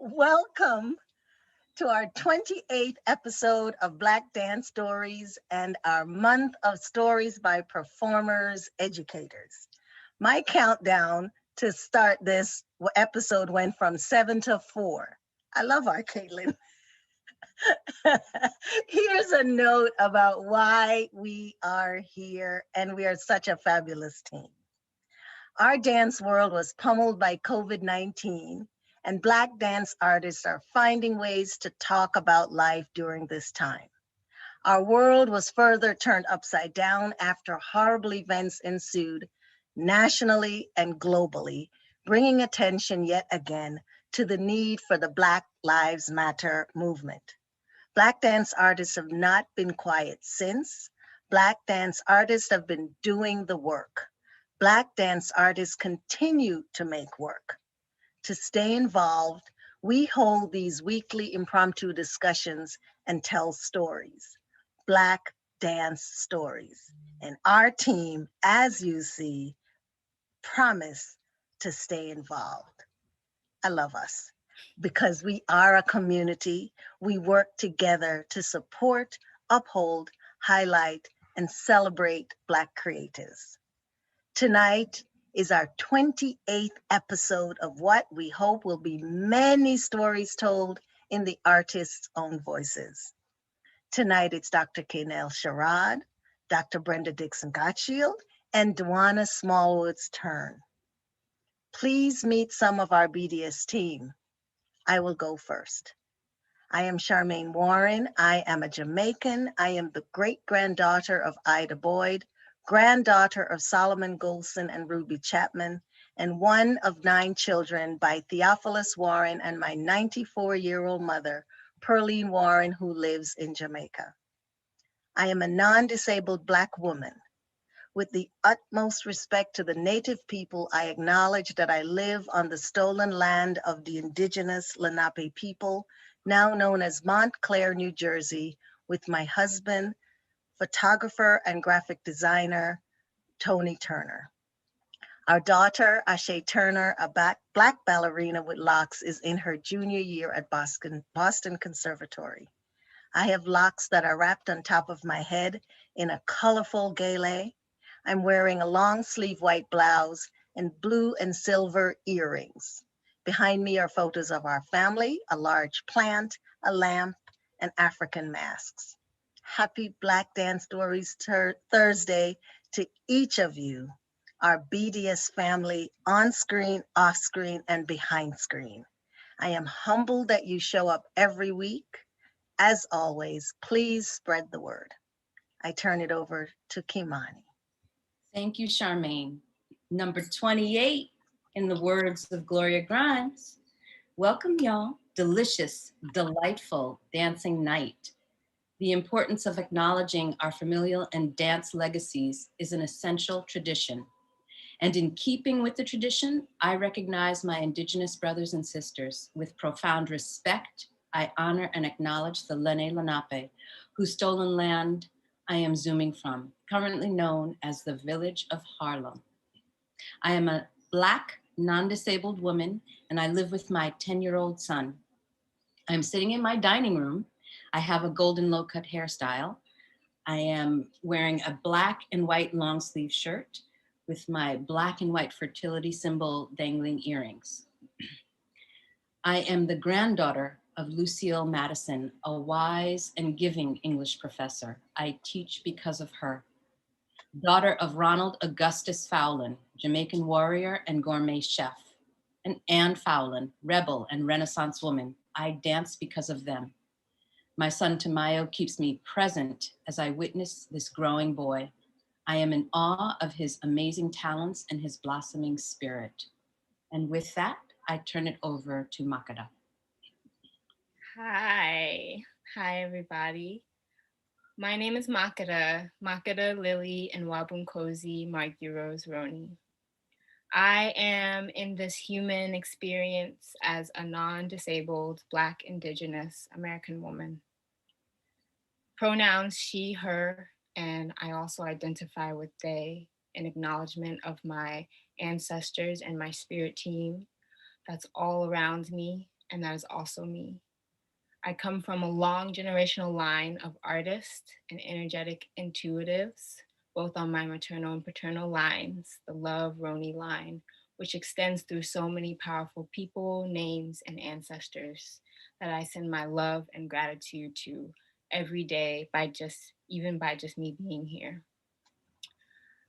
Welcome to our 28th episode of Black Dance Stories and our month of stories by performers, educators. My countdown to start this episode went from 7 to 4. I love our Caitlin. Here's a note about why we are here, and we are such a fabulous team. Our dance world was pummeled by COVID 19, and Black dance artists are finding ways to talk about life during this time. Our world was further turned upside down after horrible events ensued nationally and globally, bringing attention yet again to the need for the Black Lives Matter movement. Black dance artists have not been quiet since. Black dance artists have been doing the work. Black dance artists continue to make work. To stay involved, we hold these weekly impromptu discussions and tell stories. Black dance stories. And our team, as you see, promise to stay involved. I love us because we are a community. We work together to support, uphold, highlight, and celebrate Black creatives. Tonight is our 28th episode of what we hope will be many stories told in the artist's own voices. Tonight it's Dr. Gaynell Sherrod, Dr. Brenda Dixon Gottschild, and Dwana Smallwood's turn. Please meet some of our BDS team. I will go first. I am Charmaine Warren. I am a Jamaican. I am the great granddaughter of Ida Boyd, granddaughter of Solomon Golson and Ruby Chapman, and one of 9 children by Theophilus Warren and my 94-year-old mother, Pearline Warren, who lives in Jamaica. I am a non-disabled Black woman. With the utmost respect to the Native people, I acknowledge that I live on the stolen land of the indigenous Lenape people, now known as Montclair, New Jersey, with my husband, photographer and graphic designer, Tony Turner. Our daughter, Ashe Turner, a Black ballerina with locks, is in her junior year at Boston Conservatory. I have locks that are wrapped on top of my head in a colorful gayle. I'm wearing a long sleeve white blouse and blue and silver earrings. Behind me are photos of our family, a large plant, a lamp, and African masks. Happy Black Dance Stories Thursday to each of you, our BDS family on screen, off screen, and behind screen. I am humbled that you show up every week. As always, please spread the word. I turn it over to Kimani. Thank you, Charmaine. Number 28, in the words of Gloria Grimes. Welcome, y'all. Delicious, delightful dancing night. The importance of acknowledging our familial and dance legacies is an essential tradition. And in keeping with the tradition, I recognize my Indigenous brothers and sisters. With profound respect, I honor and acknowledge the Lenni Lenape, whose stolen land I am zooming from, currently known as the village of Harlem. I am a Black, non-disabled woman, and I live with my 10-year-old son. I'm sitting in my dining room. I have a golden low-cut hairstyle. I am wearing a black and white long sleeve shirt with my black and white fertility symbol dangling earrings. I am the granddaughter of Lucille Madison, a wise and giving English professor. I teach because of her. Daughter of Ronald Augustus Fowlin, Jamaican warrior and gourmet chef, and Anne Fowlin, rebel and Renaissance woman. I dance because of them. My son Tamayo keeps me present as I witness this growing boy. I am in awe of his amazing talents and his blossoming spirit. And with that, I turn it over to Makeda. Hi. Hi, everybody. My name is Makeda Lily and Wabunkosi Margiros Roni. I am in this human experience as a non-disabled Black, Indigenous American woman. Pronouns she, her, and I also identify with they in acknowledgement of my ancestors and my spirit team that's all around me and that is also me. I come from a long generational line of artists and energetic intuitives, both on my maternal and paternal lines, the Love Roni line, which extends through so many powerful people, names, and ancestors that I send my love and gratitude to every day even by just me being here.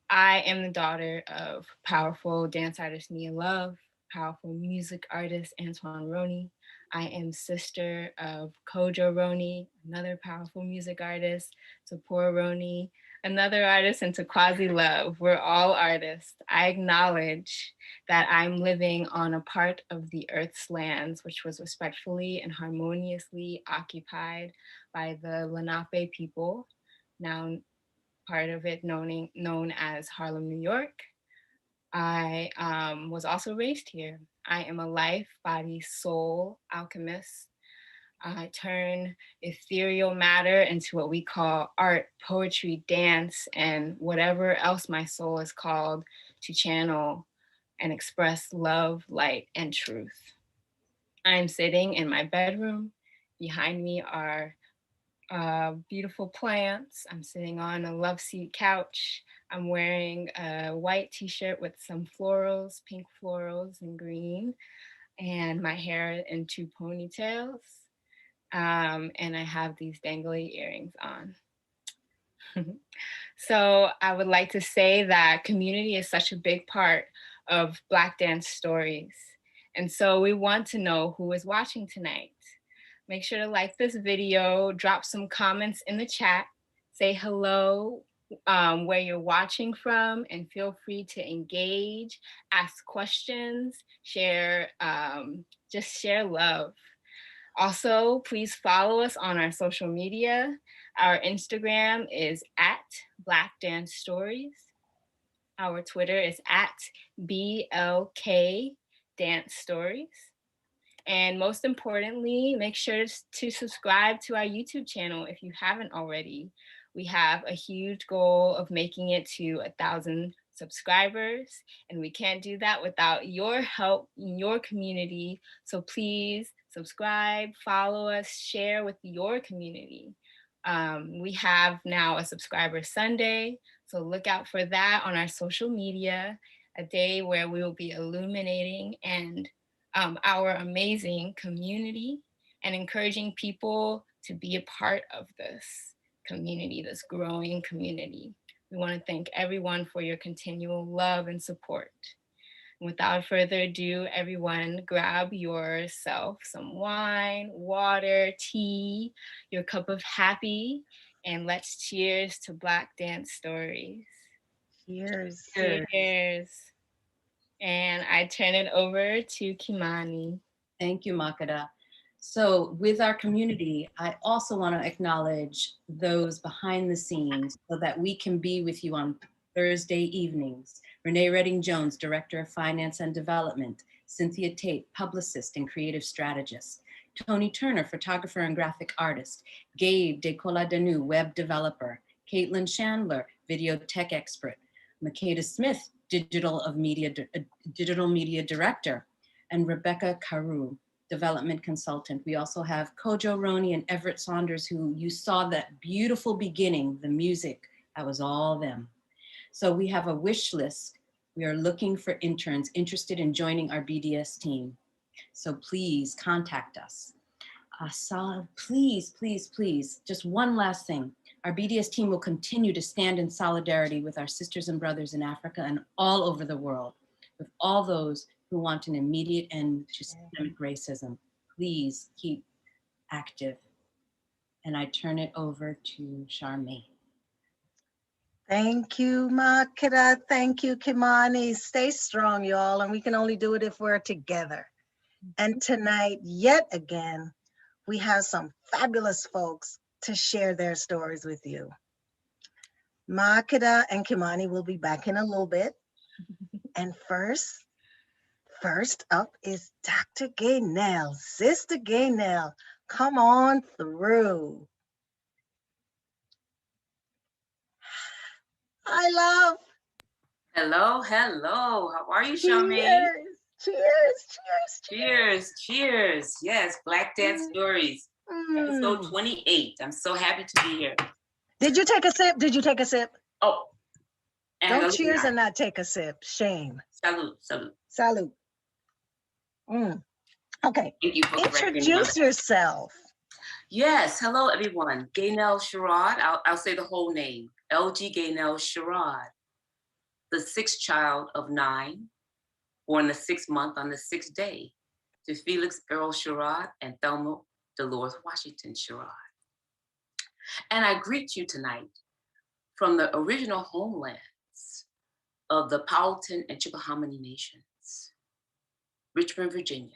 I am the daughter of powerful dance artist Mia Love, powerful music artist Antoine Roni. I am sister of Kojo Roni, another powerful music artist, Sapora Roni, another artist, and Takwazi Love. We're all artists. I acknowledge that I'm living on a part of the Earth's lands, which was respectfully and harmoniously occupied by the Lenape people, now part of it known as Harlem, New York. I was also raised here. I am a life, body, soul alchemist. I turn ethereal matter into what we call art, poetry, dance, and whatever else my soul is called to channel and express love, light, and truth. I'm sitting in my bedroom. Behind me are beautiful plants. I'm sitting on a love seat couch. I'm wearing a white t-shirt with some florals, pink florals and green, and my hair in two ponytails. And I have these dangly earrings on. So I would like to say that community is such a big part of Black dance stories. And so we want to know who is watching tonight. Make sure to like this video, drop some comments in the chat, say hello, where you're watching from, and feel free to engage, ask questions, share, just share love. Also, please follow us on our social media. Our Instagram is at Black Dance Stories. Our Twitter is at BLK Dance Stories. And most importantly, make sure to subscribe to our YouTube channel if you haven't already. We have a huge goal of making it to 1,000 subscribers, and we can't do that without your help in your community. So please subscribe, follow us, share with your community. We have now a subscriber Sunday, so look out for that on our social media, a day where we will be illuminating and our amazing community and encouraging people to be a part of this community, this growing community. We want to thank everyone for your continual love and support. Without further ado, everyone grab yourself some wine, water, tea, your cup of happy, and let's cheers to Black dance stories. Cheers. Cheers. And I turn it over to Kimani. Thank you, Makeda. So with our community, I also want to acknowledge those behind the scenes so that we can be with you on Thursday evenings. Renee Redding-Jones, Director of Finance and Development. Cynthia Tate, publicist and creative strategist. Tony Turner, photographer and graphic artist. Gabe Decoladenu, web developer. Caitlin Chandler, video tech expert. Makeda Smith, digital media director. And Rebecca Carew, development consultant. We also have Kojo Roni and Everett Saunders, who you saw that beautiful beginning, the music, that was all them. So we have a wish list. We are looking for interns interested in joining our BDS team. So please contact us. Please, please, please, just one last thing. Our BDS team will continue to stand in solidarity with our sisters and brothers in Africa and all over the world, with all those who want an immediate end to systemic racism. Please keep active. And I turn it over to Charmaine. Thank you, Makeda. Thank you, Kimani. Stay strong, y'all, and we can only do it if we're together. And tonight, yet again, we have some fabulous folks to share their stories with you. Makeda and Kimani will be back in a little bit. And first up is Dr. Gaynell. Sister Gaynell, come on through. Hi, love. Hello, hello. How are you, Charmaine? Cheers. Cheers, cheers. Yes, Black Dance Stories, episode 28. I'm so happy to be here. Did you take a sip? Oh, don't cheers and not take a sip. Shame. Salud. Okay. Thank you for introduce yourself. Yes, hello everyone. Gaynell Sherrod. I'll say the whole name. LG Gaynell Sherrod, the sixth child of 9, born the 6th month on the 6th day, to Felix Earl Sherrod and Thelma Dolores Washington Sherrod. And I greet you tonight from the original homelands of the Powhatan and Chickahominy nations, Richmond, Virginia.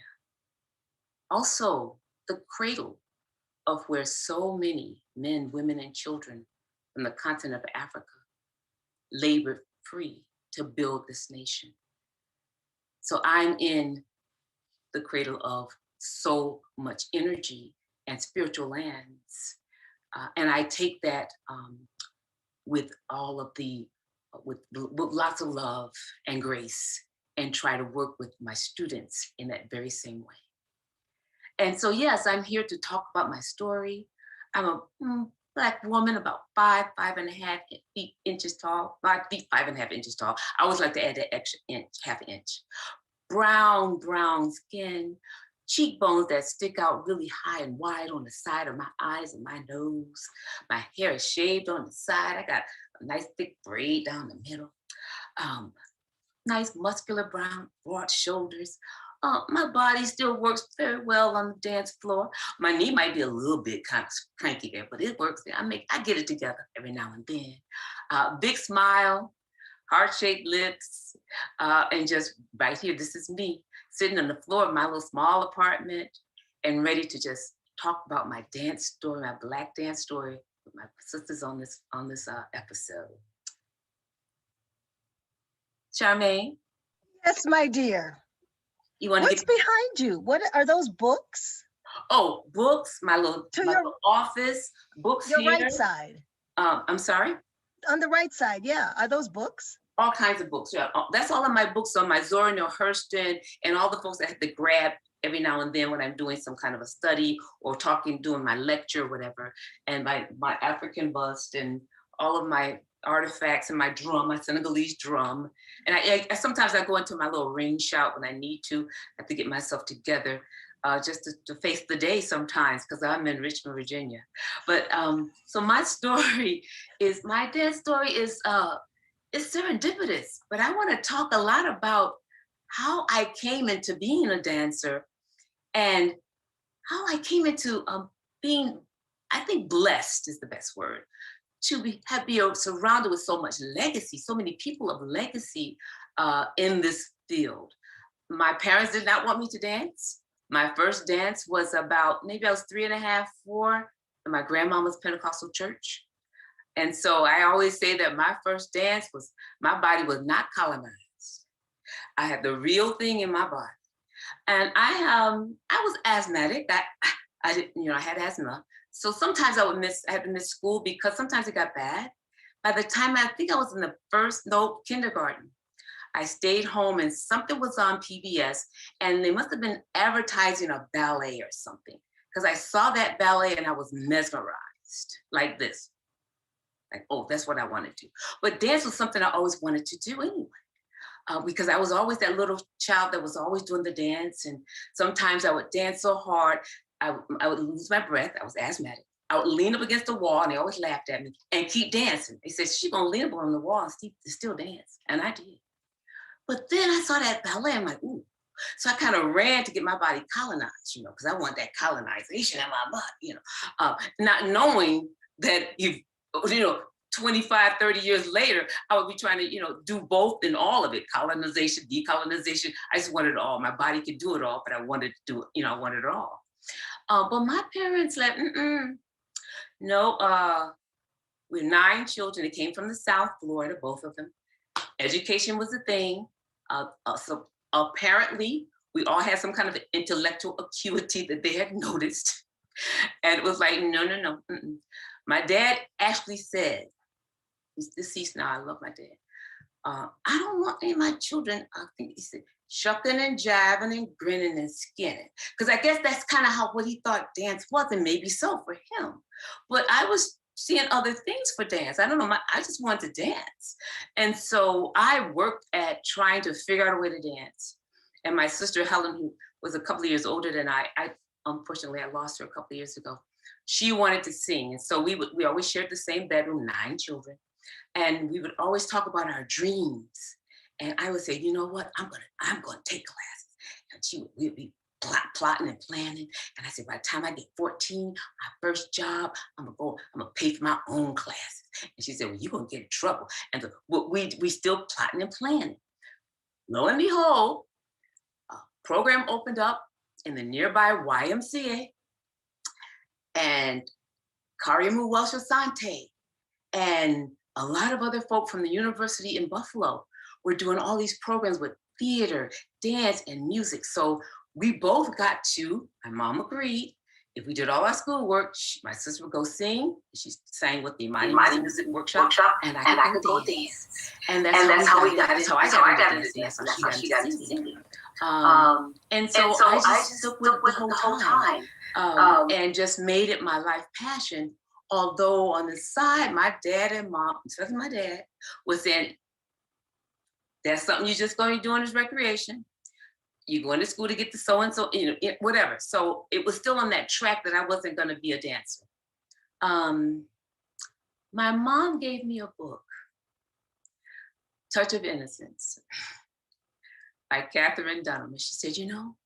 Also, the cradle of where so many men, women, and children from the continent of Africa labored free to build this nation. So I'm in the cradle of so much energy and spiritual lands. And I take that with lots of love and grace, and try to work with my students in that very same way. And so, yes, I'm here to talk about my story. I'm a Black woman, about 5.5 inches tall, 5 feet 5.5 inches tall. I always like to add that extra inch, half an inch. Brown skin, cheekbones that stick out really high and wide on the side of my eyes and my nose. My hair is shaved on the side. I got a nice thick braid down the middle. Nice muscular brown, broad shoulders. My body still works very well on the dance floor. My knee might be a little bit kind of cranky there, but it works. I get it together every now and then. Big smile, heart-shaped lips, and just right here, this is me sitting on the floor of my little small apartment and ready to just talk about my dance story, my Black dance story with my sisters on this episode. Charmaine? Yes, my dear. What's behind you? What are those books? Oh, books, my little office, books your here. Right side. I'm sorry? On the right side, yeah. Are those books? All kinds of books, yeah. That's all of my books on my Zora Neale Hurston and all the folks that I have to grab every now and then when I'm doing some kind of a study or doing my lecture or whatever. And my African bust and all of my artifacts and my drum, my Senegalese drum. And I sometimes I go into my little ring shop when I need to. I have to get myself together just to face the day sometimes because I'm in Richmond, Virginia. But so my dance story is serendipitous, but I want to talk a lot about how I came into being a dancer and how I came into being, I think blessed is the best word, to be surrounded with so much legacy, so many people of legacy in this field. My parents did not want me to dance. My first dance was maybe I was 3.5, 4, in my grandmama's Pentecostal church. And so I always say that my first dance my body was not colonized. I had the real thing in my body. And I was asthmatic. I had asthma. So sometimes I had to miss school because sometimes it got bad. By the time I think I was in the kindergarten, I stayed home and something was on PBS and they must have been advertising a ballet or something because I saw that ballet and I was mesmerized like this. Like, oh, that's what I wanted to do. But dance was something I always wanted to do anyway. Because I was always that little child that was always doing the dance. And sometimes I would dance so hard, I would lose my breath. I was asthmatic. I would lean up against the wall and they always laughed at me and keep dancing. They said, she's gonna lean up on the wall and still dance. And I did. But then I saw that ballet, I'm like, ooh. So I kind of ran to get my body colonized, because I want that colonization in my butt, not knowing that 25, 30 years later, I would be trying to, do both in all of it, colonization, decolonization. I just wanted it all. My body could do it all, but I wanted to do it, I wanted it all. But my parents no, we're 9 children. They came from the South Florida, both of them. Education was a thing. So apparently, we all had some kind of intellectual acuity that they had noticed. And it was like, no. My dad actually said, he's deceased now, I love my dad. I don't want any of my children, I think he said, shucking and jiving and grinning and skinning. Because I guess that's kind of what he thought dance was, and maybe so for him. But I was seeing other things for dance. I don't know, I just wanted to dance. And so I worked at trying to figure out a way to dance. And my sister Helen, who was a couple of years older than I unfortunately, I lost her a couple of years ago. She wanted to sing. And so we always shared the same bedroom, 9 children. And we would always talk about our dreams. And I would say, you know what, I'm gonna take classes. And we'd be plotting and planning. And I said, by the time I get 14, my first job, I'm gonna pay for my own classes. And she said, well, you're gonna get in trouble. And we still plotting and planning. Lo and behold, a program opened up in the nearby YMCA, and Karimu Welsh Asante and a lot of other folk from the university in Buffalo were doing all these programs with theater, dance, and music. So we both got to, my mom agreed, if we did all our schoolwork, my sister would go sing. She sang with the Imani Music Workshop, and I could go dance. And that's how we got it. That's how I got into dance. That's how she got into singing. And so I just stuck with it the whole time, and just made it my life passion. Although on the side, my dad and mom, especially my dad, was saying, that's something you're just going to be doing as recreation. You're going to school to get the so-and-so, whatever. So it was still on that track that I wasn't going to be a dancer. My mom gave me a book, Touch of Innocence, by Catherine Dunham. And she said, you know,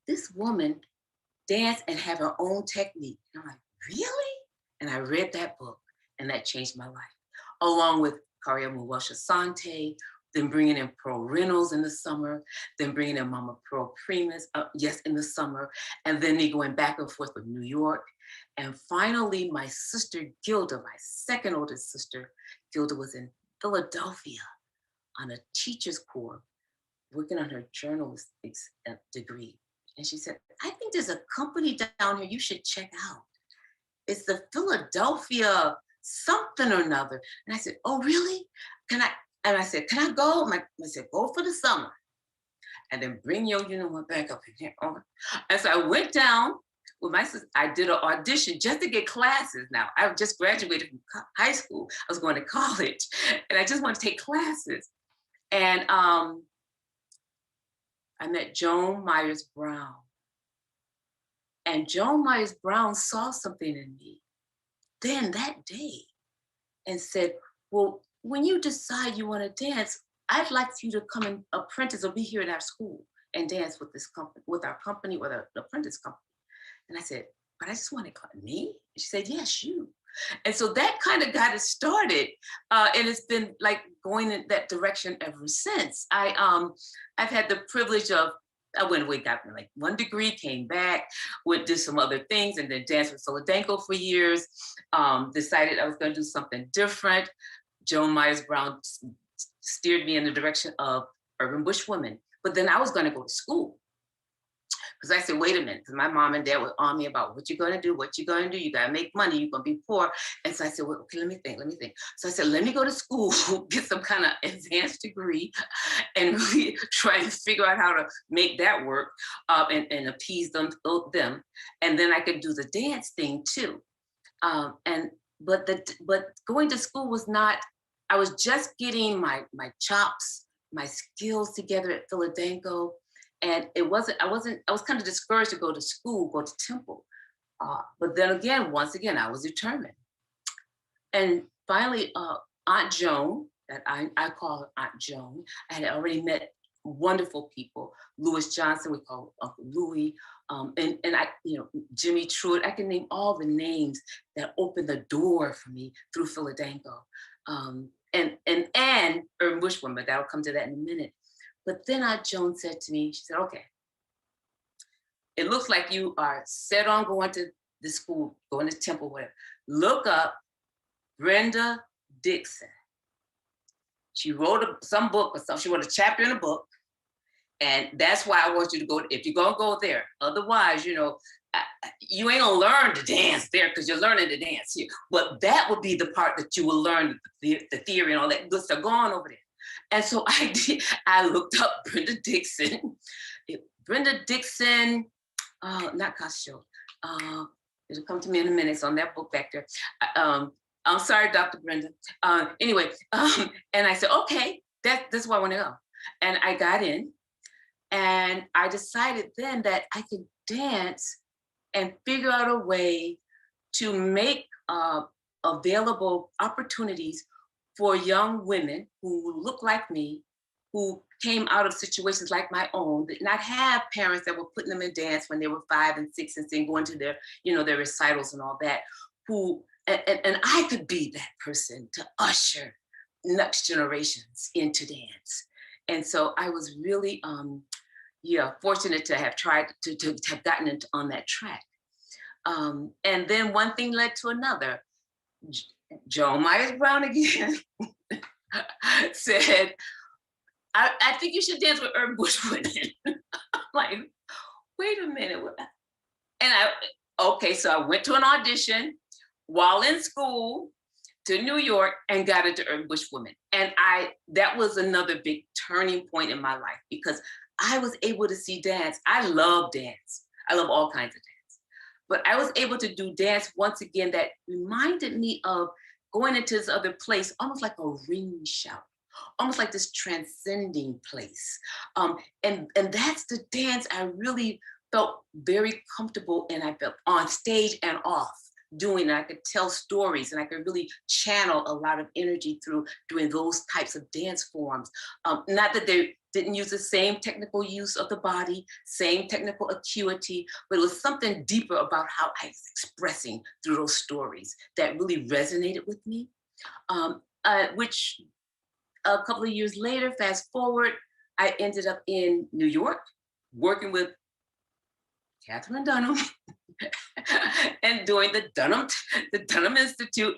this woman danced and have her own technique. And I'm like, really? And I read that book, and that changed my life, along with Karimu Welsh Asante, then bringing in Pearl Reynolds in the summer, then bringing in Mama Pearl Primus, in the summer, and then me going back and forth with New York. And finally, my sister Gilda, my second oldest sister, Gilda, was in Philadelphia on a teacher's corps, working on her journalistics degree. And she said, I think there's a company down here you should check out. It's the Philadelphia something or another. And I said, oh, really? And I said, can I go? I said, go for the summer. And then bring your uniform back up again. And so I went down with my sister. I did an audition just to get classes. Now, I just graduated from high school. I was going to college. And I just wanted to take classes. And I met Joan Myers Brown. And Joan Myers Brown saw something in me then that day and said, well, when you decide you want to dance, I'd like you to come and apprentice or be here at our school and dance with this company, with our company, with our apprentice company. And I said, but I just want to call me. And she said, yes, you. And so that kind of got it started. And it's been like going in that direction ever since. I've had the privilege of, I went away, got like 1 degree, came back, did some other things, and then danced with Solidanko for years. Decided I was going to do something different. Joan Myers Brown steered me in the direction of urban bush women. But then I was going to go to school. Because I said, wait a minute, because my mom and dad were on me about what you're going to do, what you're going to do. You got to make money, you're going to be poor. And so I said, well, okay, let me think. So I said, let me go to school, get some kind of advanced degree, and really try to figure out how to make that work and appease them. And then I could do the dance thing too. But going to school was not, I was just getting my chops, my skills together at Philadanko. And I was kind of discouraged to go to school, go to Temple. But then again, once again, I was determined. And finally, Aunt Joan, that I call her Aunt Joan, I had already met wonderful people. Louis Johnson, we call Uncle Louis, and I, Jimmy Truitt, I can name all the names that opened the door for me through Philadanko. And urban bush women, but that'll come to that in a minute. But then Aunt Joan said to me, she said, okay, it looks like you are set on going to the school, going to Temple, whatever. Look up Brenda Dixon. She wrote some book or something. She wrote a chapter in a book. And that's why I want you to go, if you're gonna go there. Otherwise, you ain't gonna learn to dance there because you're learning to dance here. But that would be the part that you will learn, the theory and all that good stuff. Go on over there. And so I looked up Brenda Dixon. Brenda Dixon, not Gottschild. It'll come to me in a minute. It's on that book back there. I'm sorry, Dr. Brenda. Anyway, and I said, okay, that's where I want to go. And I got in, and I decided then that I could dance and figure out a way to make available opportunities for young women who look like me, who came out of situations like my own, did not have parents that were putting them in dance when they were 5 and 6 and saying, going to their, their recitals and all that, and I could be that person to usher next generations into dance. And so I was really, fortunate to have tried to have gotten on that track. And then one thing led to another. Joan Myers-Brown again said, I think you should dance with urban bush women. I'm like, wait a minute. And so I went to an audition while in school to New York and got into urban bush women. And that was another big turning point in my life, because I was able to see dance. I love dance. I love all kinds of dance. But I was able to do dance once again that reminded me of going into this other place, almost like a ring shout, almost like this transcending place. And that's the dance I really felt very comfortable in. I felt on stage and off doing it. I could tell stories, and I could really channel a lot of energy through doing those types of dance forms. Not that they didn't use the same technical use of the body, same technical acuity, but it was something deeper about how I was expressing through those stories that really resonated with me, which a couple of years later, fast forward, I ended up in New York working with Catherine Dunham and doing the Dunham Institute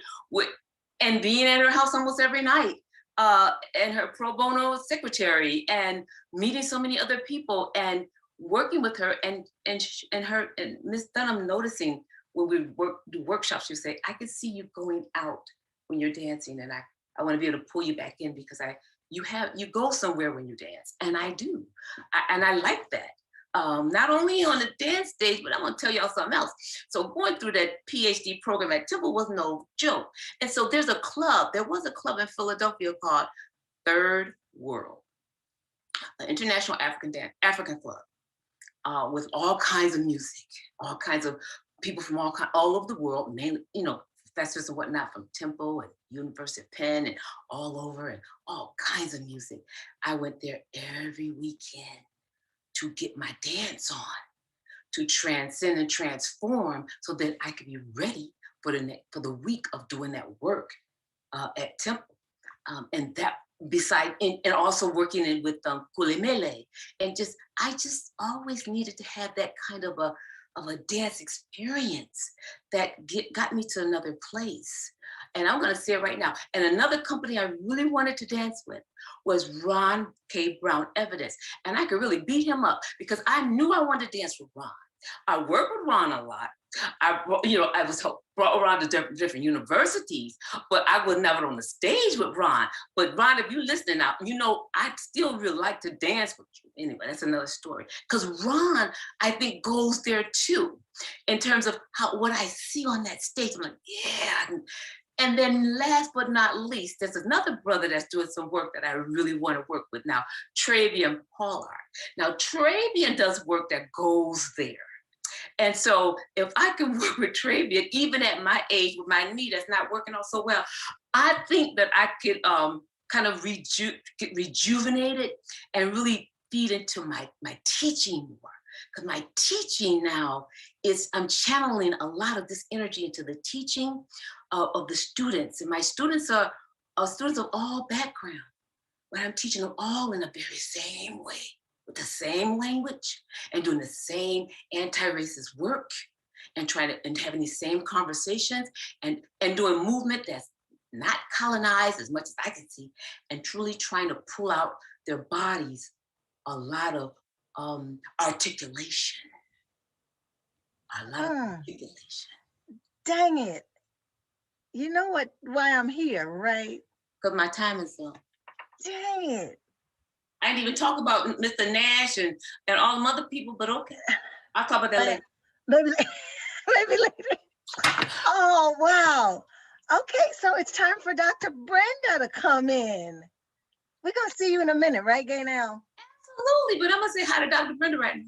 and being at her house almost every night, and her pro bono secretary, and meeting so many other people and working with her, and Miss Dunham noticing when we do workshops, she would say, I can see you going out when you're dancing, and I want to be able to pull you back in, because you go somewhere when you dance, and I do, and I like that. Not only on the dance stage, but I'm gonna tell y'all something else. So going through that PhD program at Temple was no joke. And so there was a club in Philadelphia called Third World, an international African club, with all kinds of music, all kinds of people from all over the world, mainly, professors and whatnot from Temple and University of Penn and all over, and all kinds of music. I went there every weekend to get my dance on, to transcend and transform, so that I could be ready for the week of doing that work at Temple. And that and also working with Kulemele. And I just always needed to have that kind of a dance experience that got me to another place. And I'm gonna say it right now. And another company I really wanted to dance with was Ron K. Brown Evidence. And I could really beat him up, because I knew I wanted to dance with Ron. I worked with Ron a lot. I was brought around to different universities, but I was never on the stage with Ron. But Ron, if you're listening now, I'd still really like to dance with you. Anyway, that's another story. Because Ron, I think, goes there too, in terms of what I see on that stage. I'm like, yeah. And then last but not least, there's another brother that's doing some work that I really want to work with now, Travian Pollard. Now, Travian does work that goes there. And so if I can work with Travian, even at my age, with my knee that's not working out so well, I think that I could kind of get rejuvenated and really feed into my teaching more. Because my teaching now I'm channeling a lot of this energy into the teaching of the students. And my students are students of all backgrounds, but I'm teaching them all in the very same way, with the same language, and doing the same anti-racist work, and having these same conversations, and doing movement that's not colonized as much as I can see, and truly trying to pull out their bodies a lot of articulation. A lot of articulation. Dang it. You know why I'm here, right? Because my time is up. Dang it. I didn't even talk about Mr. Nash and all them other people, but okay. I'll talk about that later. Maybe, maybe later. Oh, wow. Okay, so it's time for Dr. Brenda to come in. We're going to see you in a minute, right, Gaynell? Absolutely, but I'm going to say hi to Dr. Brenda right now.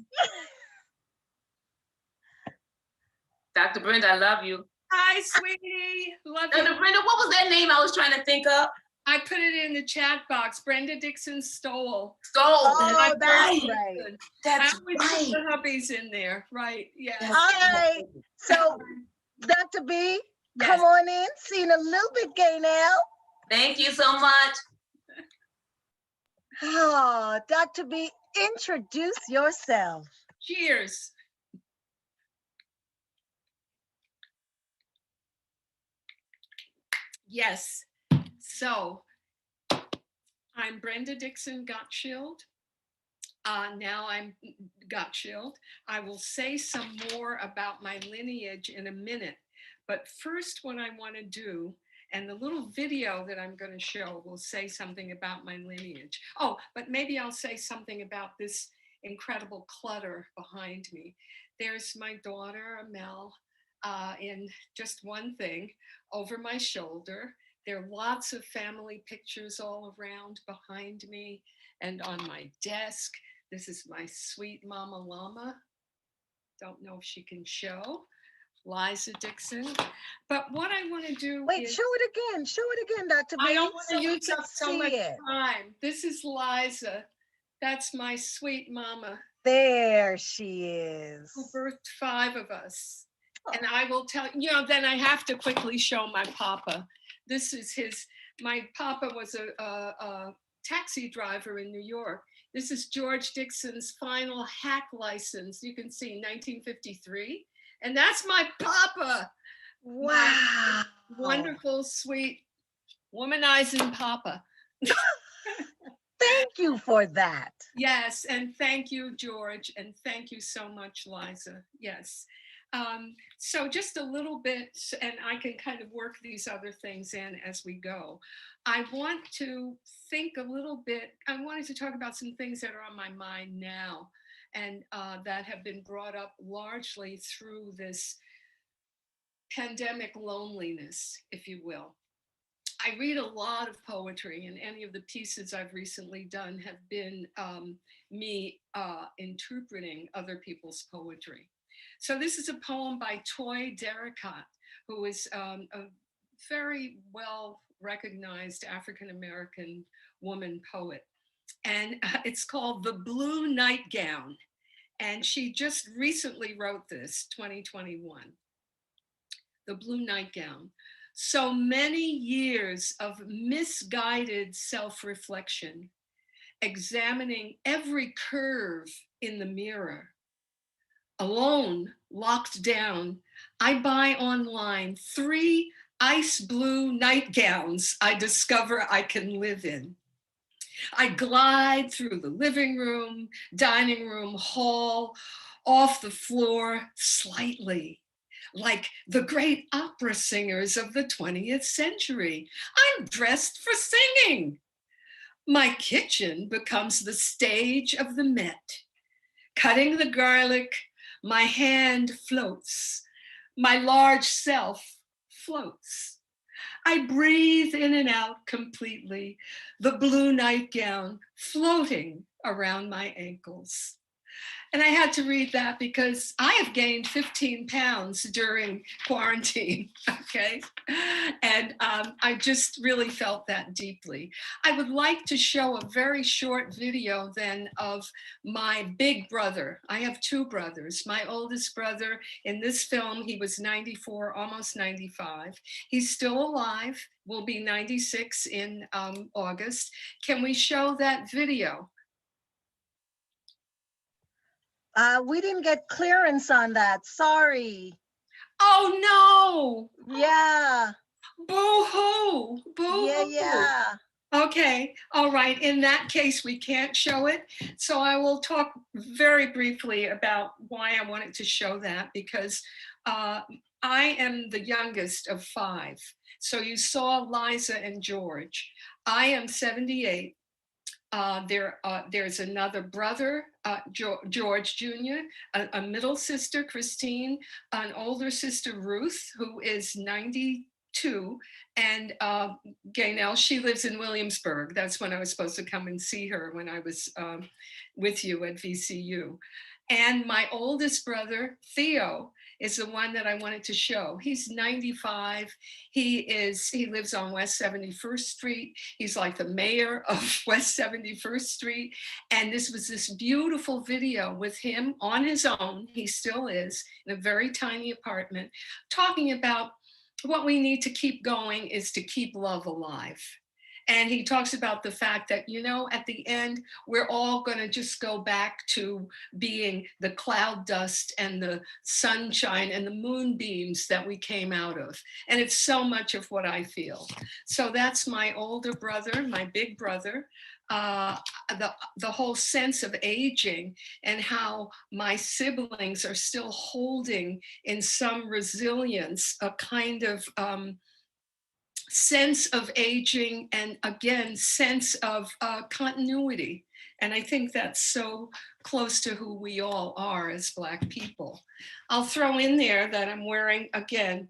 Dr. Brenda, I love you. Hi, sweetie. Love you. Dr. Brenda, what was that name I was trying to think of? I put it in the chat box. Brenda Dixon Stole. Oh, that's right. right. That's I always right. put the hubbies in there. Right. Yeah. All right. So, Dr. B, come on in. See you in a little bit, Gaynell. Thank you so much. Oh, Dr. B, introduce yourself. Cheers. Yes. So I'm Brenda Dixon Gottschild. Now I'm Gottschild. I will say some more about my lineage in a minute. But first, what I want to do, and the little video that I'm going to show will say something about my lineage. Oh, but maybe I'll say something about this incredible clutter behind me. There's my daughter, Amel, in just one thing over my shoulder. There are lots of family pictures all around behind me and on my desk. This is my sweet Mama Llama. Don't know if she can show. Liza Dixon. But what I want to do Wait, is... show it again. Show it again, Dr. B. I don't want to use up so much it. time. This is Liza. That's my sweet mama. There she is. Who birthed 5 of us. And I will tell you, then I have to quickly show my papa. This is my papa was a taxi driver in New York. This is George Dixon's final hack license. You can see 1953. And that's my papa. Wow. My wonderful, sweet, womanizing papa. Thank you for that. Yes, and thank you, George, and thank you so much, Liza. Yes. So just a little bit, and I can kind of work these other things in as we go. I want to think a little bit, I wanted to talk about some things that are on my mind now and that have been brought up largely through this pandemic loneliness, if you will. I read a lot of poetry, and any of the pieces I've recently done have been me interpreting other people's poetry. So this is a poem by Toy Derricotte, who is a very well recognized African-American woman poet. And it's called The Blue Nightgown. And she just recently wrote this, 2021. The Blue Nightgown. So many years of misguided self-reflection, examining every curve in the mirror. Alone, locked down, I buy online 3 ice blue nightgowns I discover I can live in. I glide through the living room, dining room, hall, off the floor slightly, like the great opera singers of the 20th century. I'm dressed for singing. My kitchen becomes the stage of the Met. Cutting the garlic, my hand floats. My large self floats. I breathe in and out completely, the blue nightgown floating around my ankles. And I had to read that because I have gained 15 pounds during quarantine, okay? And I just really felt that deeply. I would like to show a very short video then of my big brother. I have 2 brothers. My oldest brother in this film, he was 94, almost 95. He's still alive, will be 96 in August. Can we show that video? We didn't get clearance on that. Sorry. Oh no! Yeah. Boo-hoo! Boo-hoo! Yeah. Okay, all right. In that case, we can't show it. So I will talk very briefly about why I wanted to show that, because I am the youngest of 5. So you saw Liza and George. I am 78. There's another brother, George Jr., a middle sister, Christine, an older sister, Ruth, who is 92, and Gaynell, she lives in Williamsburg. That's when I was supposed to come and see her, when I was with you at VCU. And my oldest brother, Theo, is the one that I wanted to show. He's 95. He lives on West 71st Street. He's like the mayor of West 71st Street. And this was this beautiful video with him on his own, he still is, in a very tiny apartment, talking about what we need to keep going is to keep love alive. And he talks about the fact that, you know, at the end, we're all going to just go back to being the cloud dust and the sunshine and the moonbeams that we came out of. And it's so much of what I feel. So that's my older brother, my big brother. The whole sense of aging and how my siblings are still holding in some resilience, a kind of sense of aging, and again, sense of continuity. And I think that's so close to who we all are as Black people. I'll throw in there that I'm wearing, again,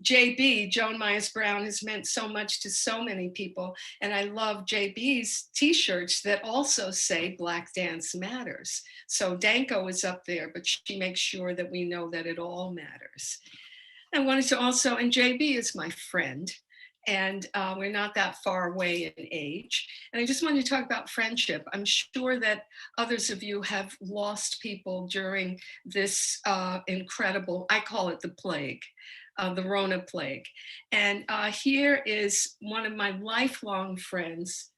JB, Joan Myers Brown, has meant so much to so many people. And I love JB's t-shirts that also say Black Dance Matters. So Danko is up there, but she makes sure that we know that it all matters. I wanted to also, and JB is my friend, and we're not that far away in age. And I just wanted to talk about friendship. I'm sure that others of you have lost people during this incredible, I call it the plague, the Rona plague. And here is one of my lifelong friends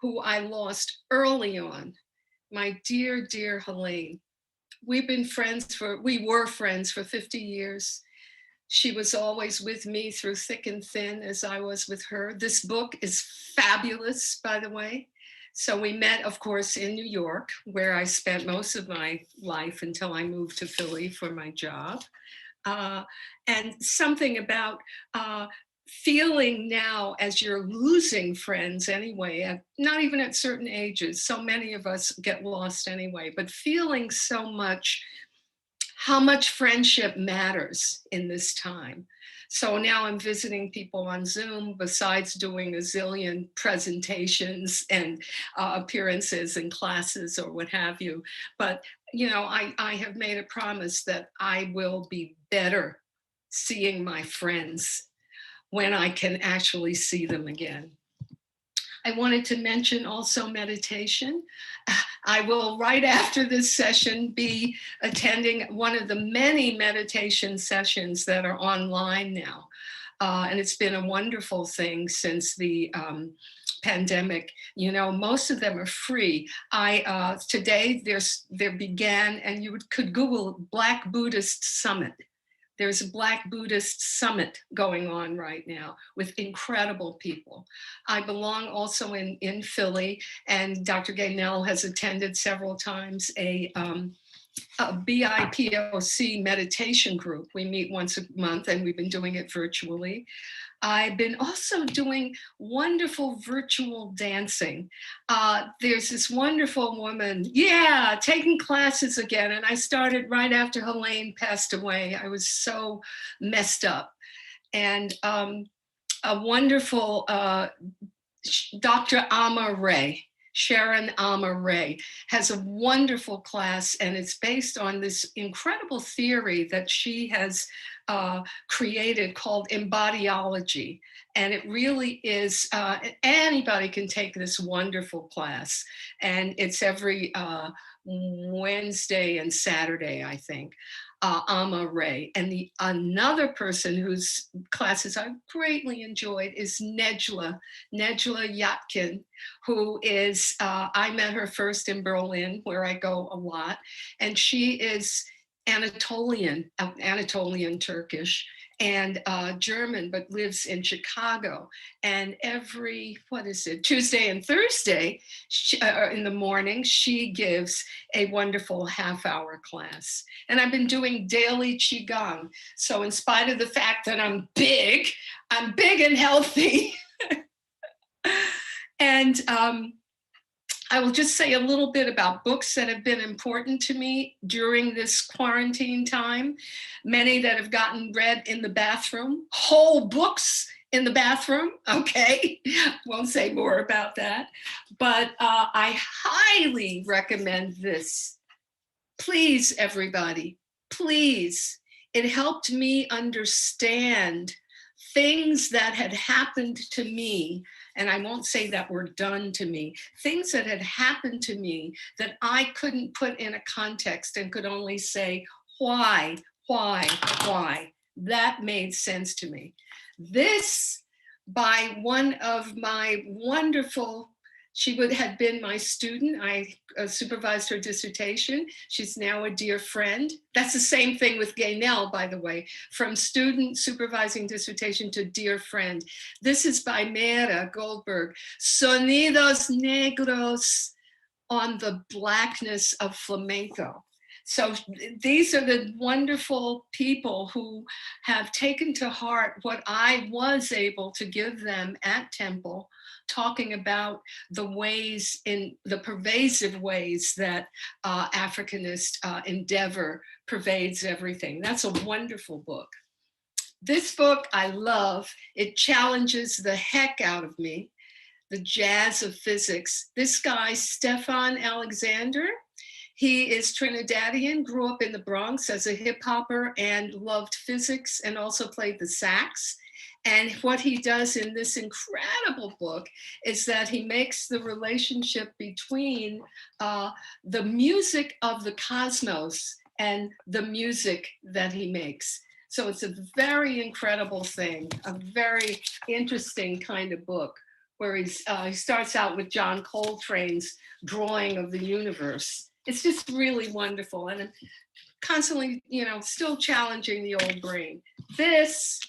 who I lost early on, my dear, dear Helene. We were friends for 50 years. She was always with me through thick and thin as I was with her. This book is fabulous, by the way. So we met, of course, in New York, where I spent most of my life until I moved to Philly for my job. And something about feeling now, as you're losing friends anyway, not even at certain ages, so many of us get lost anyway, but feeling so much how much friendship matters in this time. So now I'm visiting people on Zoom, besides doing a zillion presentations and appearances in classes or what have you. But you know, I have made a promise that I will be better seeing my friends when I can actually see them again. I wanted to mention also meditation. I will, right after this session, be attending one of the many meditation sessions that are online now. And it's been a wonderful thing since the pandemic. You know, most of them are free. Today there began, and you could Google Black Buddhist Summit. There's a Black Buddhist Summit going on right now with incredible people. I belong also in Philly, and Dr. Gaynell has attended several times a BIPOC meditation group. We meet once a month, and we've been doing it virtually. I've been also doing wonderful virtual dancing. There's this wonderful woman, taking classes again. And I started right after Helene passed away. I was so messed up. And a wonderful Dr. Ama Ray, Sharon Ama Ray, has a wonderful class, and it's based on this incredible theory that she has created called embodiology. And it really is, anybody can take this wonderful class. And it's every Wednesday and Saturday, I think. Ama Ray. And another person whose classes I've greatly enjoyed is Nejla Yatkin, who is, I met her first in Berlin, where I go a lot. And she is Anatolian Turkish, and German, but lives in Chicago. And every, Tuesday and Thursday in the morning, she gives a wonderful half-hour class. And I've been doing daily Qigong. So in spite of the fact that I'm big and healthy. And I will just say a little bit about books that have been important to me during this quarantine time. Many that have gotten read in the bathroom, whole books in the bathroom, okay? Won't say more about that. But I highly recommend this. Please, everybody, please. It helped me understand things that had happened to me, and I won't say that were done to me, things that had happened to me that I couldn't put in a context and could only say, why? That made sense to me. This, by one of my wonderful, had been my student. I supervised her dissertation. She's now a dear friend. That's the same thing with Gaynell, by the way, from student supervising dissertation to dear friend. This is by Mera Goldberg, Sonidos Negros on the Blackness of Flamenco. So these are the wonderful people who have taken to heart what I was able to give them at Temple, talking about the ways, in the pervasive ways that Africanist endeavor pervades everything. That's a wonderful book. This book I love. It challenges the heck out of me, the jazz of physics. This guy, Stefan Alexander, he is Trinidadian, grew up in the Bronx as a hip hopper and loved physics and also played the sax. And what he does in this incredible book is that he makes the relationship between the music of the cosmos and the music that he makes. So it's a very incredible thing, a very interesting kind of book where he starts out with John Coltrane's drawing of the universe. It's just really wonderful, and I'm constantly, still challenging the old brain. This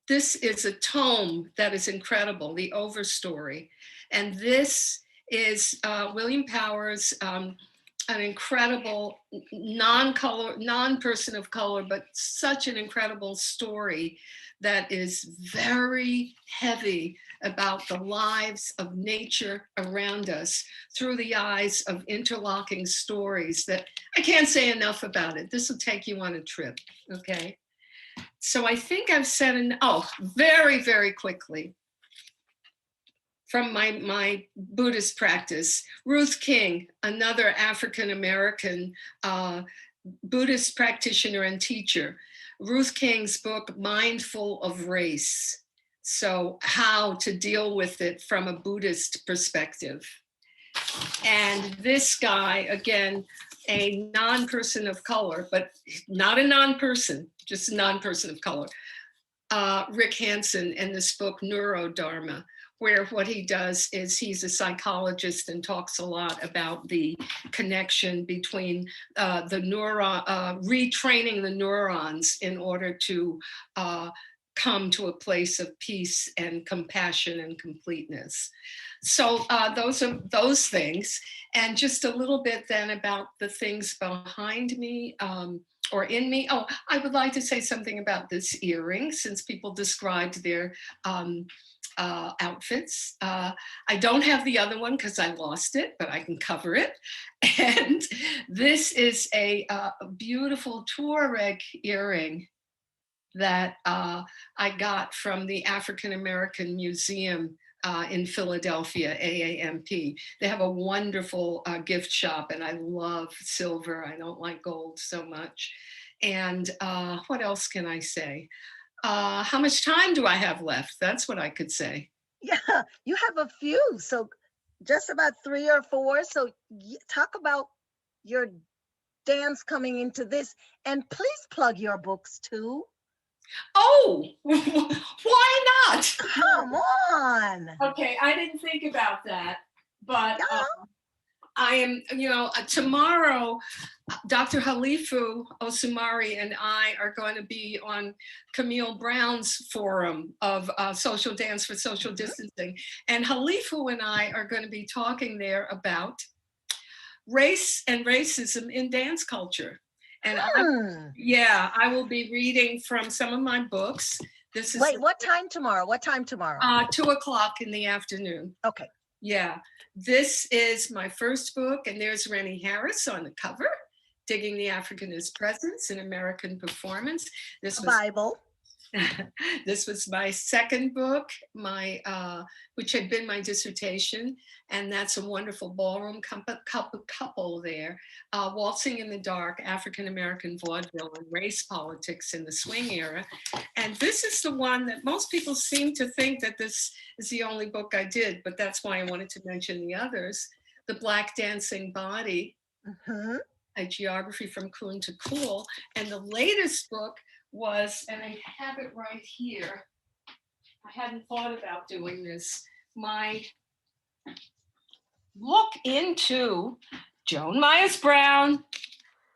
is a tome that is incredible, The Overstory. And this is William Powers, an incredible non-person of color, but such an incredible story that is very heavy about the lives of nature around us through the eyes of interlocking stories that I can't say enough about it. This will take you on a trip, okay? So I think I've said, very, very quickly, from my Buddhist practice, Ruth King, another African-American Buddhist practitioner and teacher. Ruth King's book, Mindful of Race. So how to deal with it from a Buddhist perspective. And this guy, again, a non-person of color, but not a non-person, just a non-person of color, Rick Hansen, in this book, Neurodharma, where what he does is he's a psychologist and talks a lot about the connection between the neuron, retraining the neurons in order to come to a place of peace and compassion and completeness. So those are those things. And just a little bit then about the things behind me or in me. Oh, I would like to say something about this earring, since people described their outfits. I don't have the other one because I lost it, but I can cover it. And this is a beautiful Tuareg earring that I got from the African American Museum in Philadelphia, AAMP. They have a wonderful gift shop, and I love silver. I don't like gold so much. And what else can I say? How much time do I have left? That's what I could say. Yeah, you have a few, so just about 3 or 4. So talk about your dance coming into this, and please plug your books too. Oh, why not? Come on. Okay, I didn't think about that, but I am, tomorrow, Dr. Halifu Osumari and I are going to be on Camille Brown's forum of social dance for social distancing. And Halifu and I are going to be talking there about race and racism in dance culture. And I will be reading from some of my books. This is Wait, what time tomorrow? 2 o'clock in the afternoon. Okay. Yeah, this is my first book, and there's Rennie Harris on the cover, Digging the Africanist Presence in American Performance. This A was Bible. this was my second book, which had been my dissertation, and that's a wonderful ballroom couple there, Waltzing in the Dark, African-American Vaudeville and Race Politics in the Swing Era. And this is the one that most people seem to think that this is the only book I did, but that's why I wanted to mention the others. The Black Dancing Body, a geography from Coon to Cool. And the latest book was, and I have it right here. I hadn't thought about doing this. My look into Joan Myers-Brown,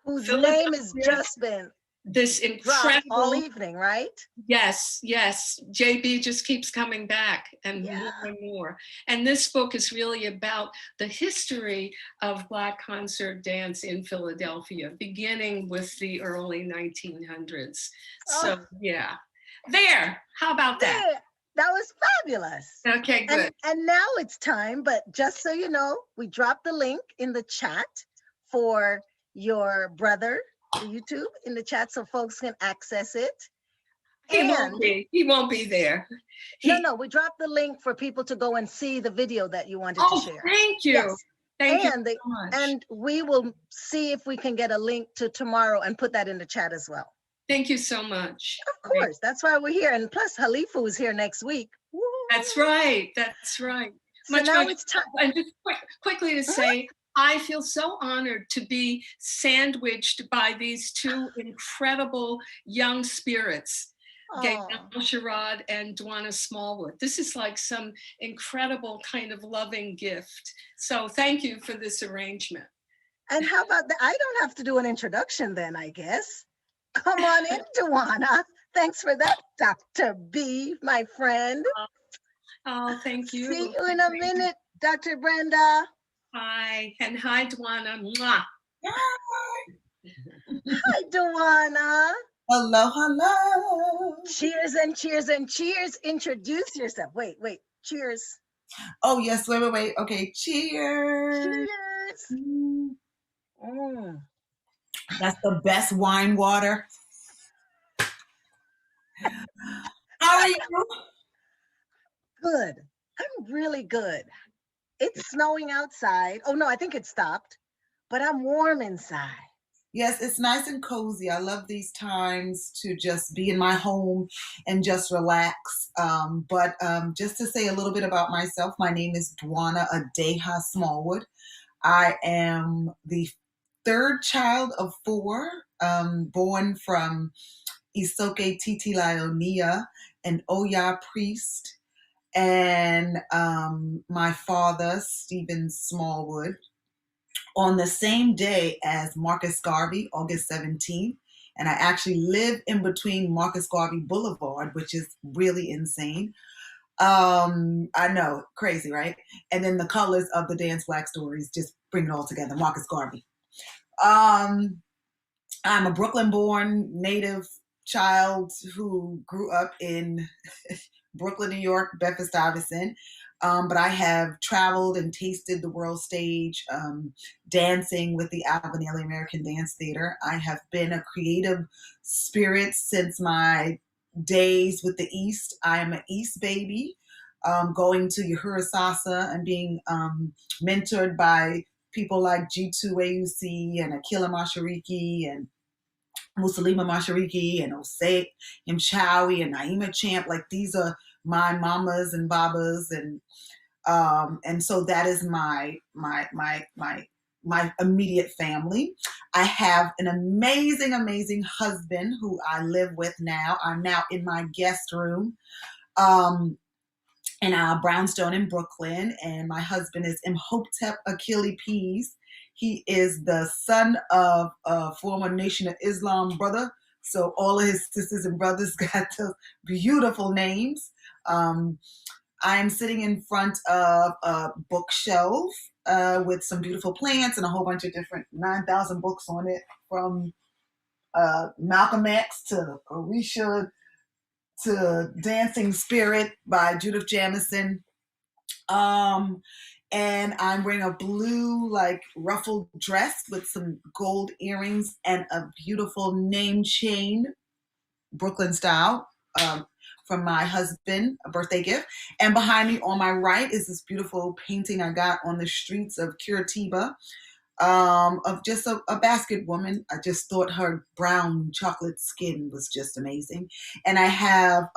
Whose name has just been this dropped incredible all evening, right? Yes, yes. JB just keeps coming back and more and more. And this book is really about the history of Black concert dance in Philadelphia, beginning with the early 1900s. So yeah, there. How about that? There. That was fabulous. Okay, good. And now it's time, but just so you know, we dropped the link in the chat for your brother, the YouTube, in the chat so folks can access it. He won't be there. No, we dropped the link for people to go and see the video that you wanted to share. Thank you. Yes. Thank you so much. And we will see if we can get a link to tomorrow and put that in the chat as well. Thank you so much. Of course, that's why we're here. And plus Halifu is here next week. Woo. That's right, that's right. So now it's time. And just quickly to say, I feel so honored to be sandwiched by these two incredible young spirits, Gaynell Sherrod and Dwana Smallwood. This is like some incredible kind of loving gift. So thank you for this arrangement. And how about that? I don't have to do an introduction then, I guess. Come on in, Dwana. Thanks for that, Dr. B, my friend. Oh, thank you. See you in a minute, Dr. Brenda. Hi, and hi, Dwana. Mwah. Hi, Dwana. Hello, hello. Cheers and cheers and cheers. Introduce yourself. Wait. Cheers. Oh, yes. Wait. Okay. Cheers. Cheers. Mm. That's the best wine water. How are you? Good. I'm really good. It's snowing outside. Oh, no, I think it stopped. But I'm warm inside. Yes, it's nice and cozy. I love these times to just be in my home and just relax. But just to say a little bit about myself, my name is Dwana Dwana Smallwood. I am the third child of four, born from Isoke Titilaionia, an Oya priest, and my father, Stephen Smallwood, on the same day as Marcus Garvey, August 17th. And I actually live in between Marcus Garvey Boulevard, which is really insane. I know, crazy, right? And then the colors of the Dance Black Stories just bring it all together, Marcus Garvey. I'm a Brooklyn-born native child who grew up in Brooklyn, New York, Bedford-Stuyvesant. But I have traveled and tasted the world stage, dancing with the Albanelli American Dance Theater. I have been a creative spirit since my days with the East. I am an East baby, going to Uhura Sasa and being mentored by people like G2AUC and Akila Mashariki and Musalima Mashariki and Osei Mchawi and Naima Champ. Like, these are my mamas and babas, and so that is my immediate family. I have an amazing husband who I live with now. I'm now in my guest room in Brownstone in Brooklyn, and my husband is Imhotep Akili Pease. He is the son of a former Nation of Islam brother. So all of his sisters and brothers got those beautiful names. I am sitting in front of a bookshelf with some beautiful plants and a whole bunch of different 9,000 books on it, from Malcolm X to Orisha to Dancing Spirit by Judith Jamison. And I'm wearing a blue, like, ruffled dress with some gold earrings and a beautiful name chain, Brooklyn style, from my husband, a birthday gift. And behind me on my right is this beautiful painting I got on the streets of Curitiba, of just a basket woman. I just thought her brown chocolate skin was just amazing. And I have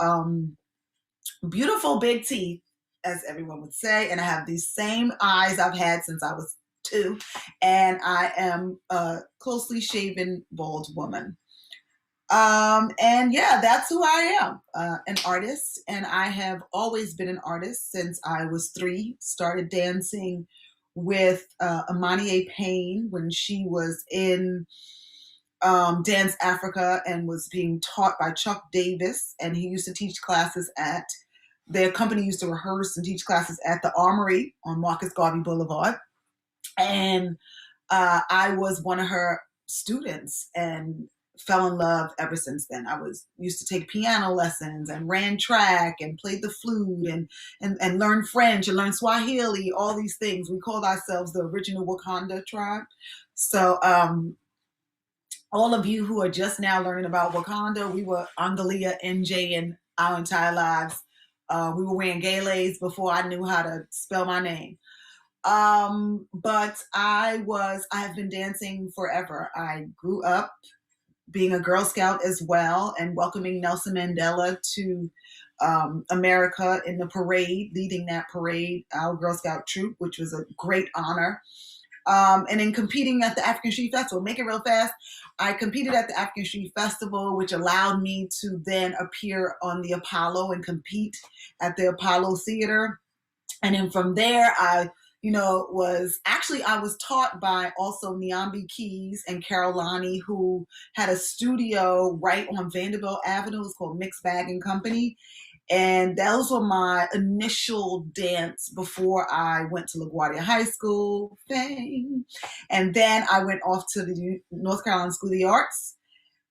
beautiful big teeth, as everyone would say, and I have these same eyes I've had since I was 2, and I am a closely shaven bald woman. And yeah, that's who I am, an artist, and I have always been an artist since I was 3. Started dancing with Amani A. Payne when she was in Dance Africa and was being taught by Chuck Davis, and he used to teach classes at their company, used to rehearse and teach classes at the Armory on Marcus Garvey Boulevard. And I was one of her students and fell in love ever since then. I was used to take piano lessons and ran track and played the flute and learned French and learned Swahili, all these things. We called ourselves the original Wakanda tribe. So all of you who are just now learning about Wakanda, we were Angalia NJ in our entire lives. We were wearing galas before I knew how to spell my name. But I have been dancing forever. I grew up being a Girl Scout as well and welcoming Nelson Mandela to America in the parade, leading that parade, our Girl Scout troop, which was a great honor. And then competing at the African Street Festival. Make it real fast. I competed at the African Street Festival, which allowed me to then appear on the Apollo and compete at the Apollo Theater. And then from there, I was taught by also Niambi Keys and Carolani, who had a studio right on Vanderbilt Avenue. It was called Mixed Bag and Company. And those were my initial dance before I went to LaGuardia High School, fame. And then I went off to the North Carolina School of the Arts.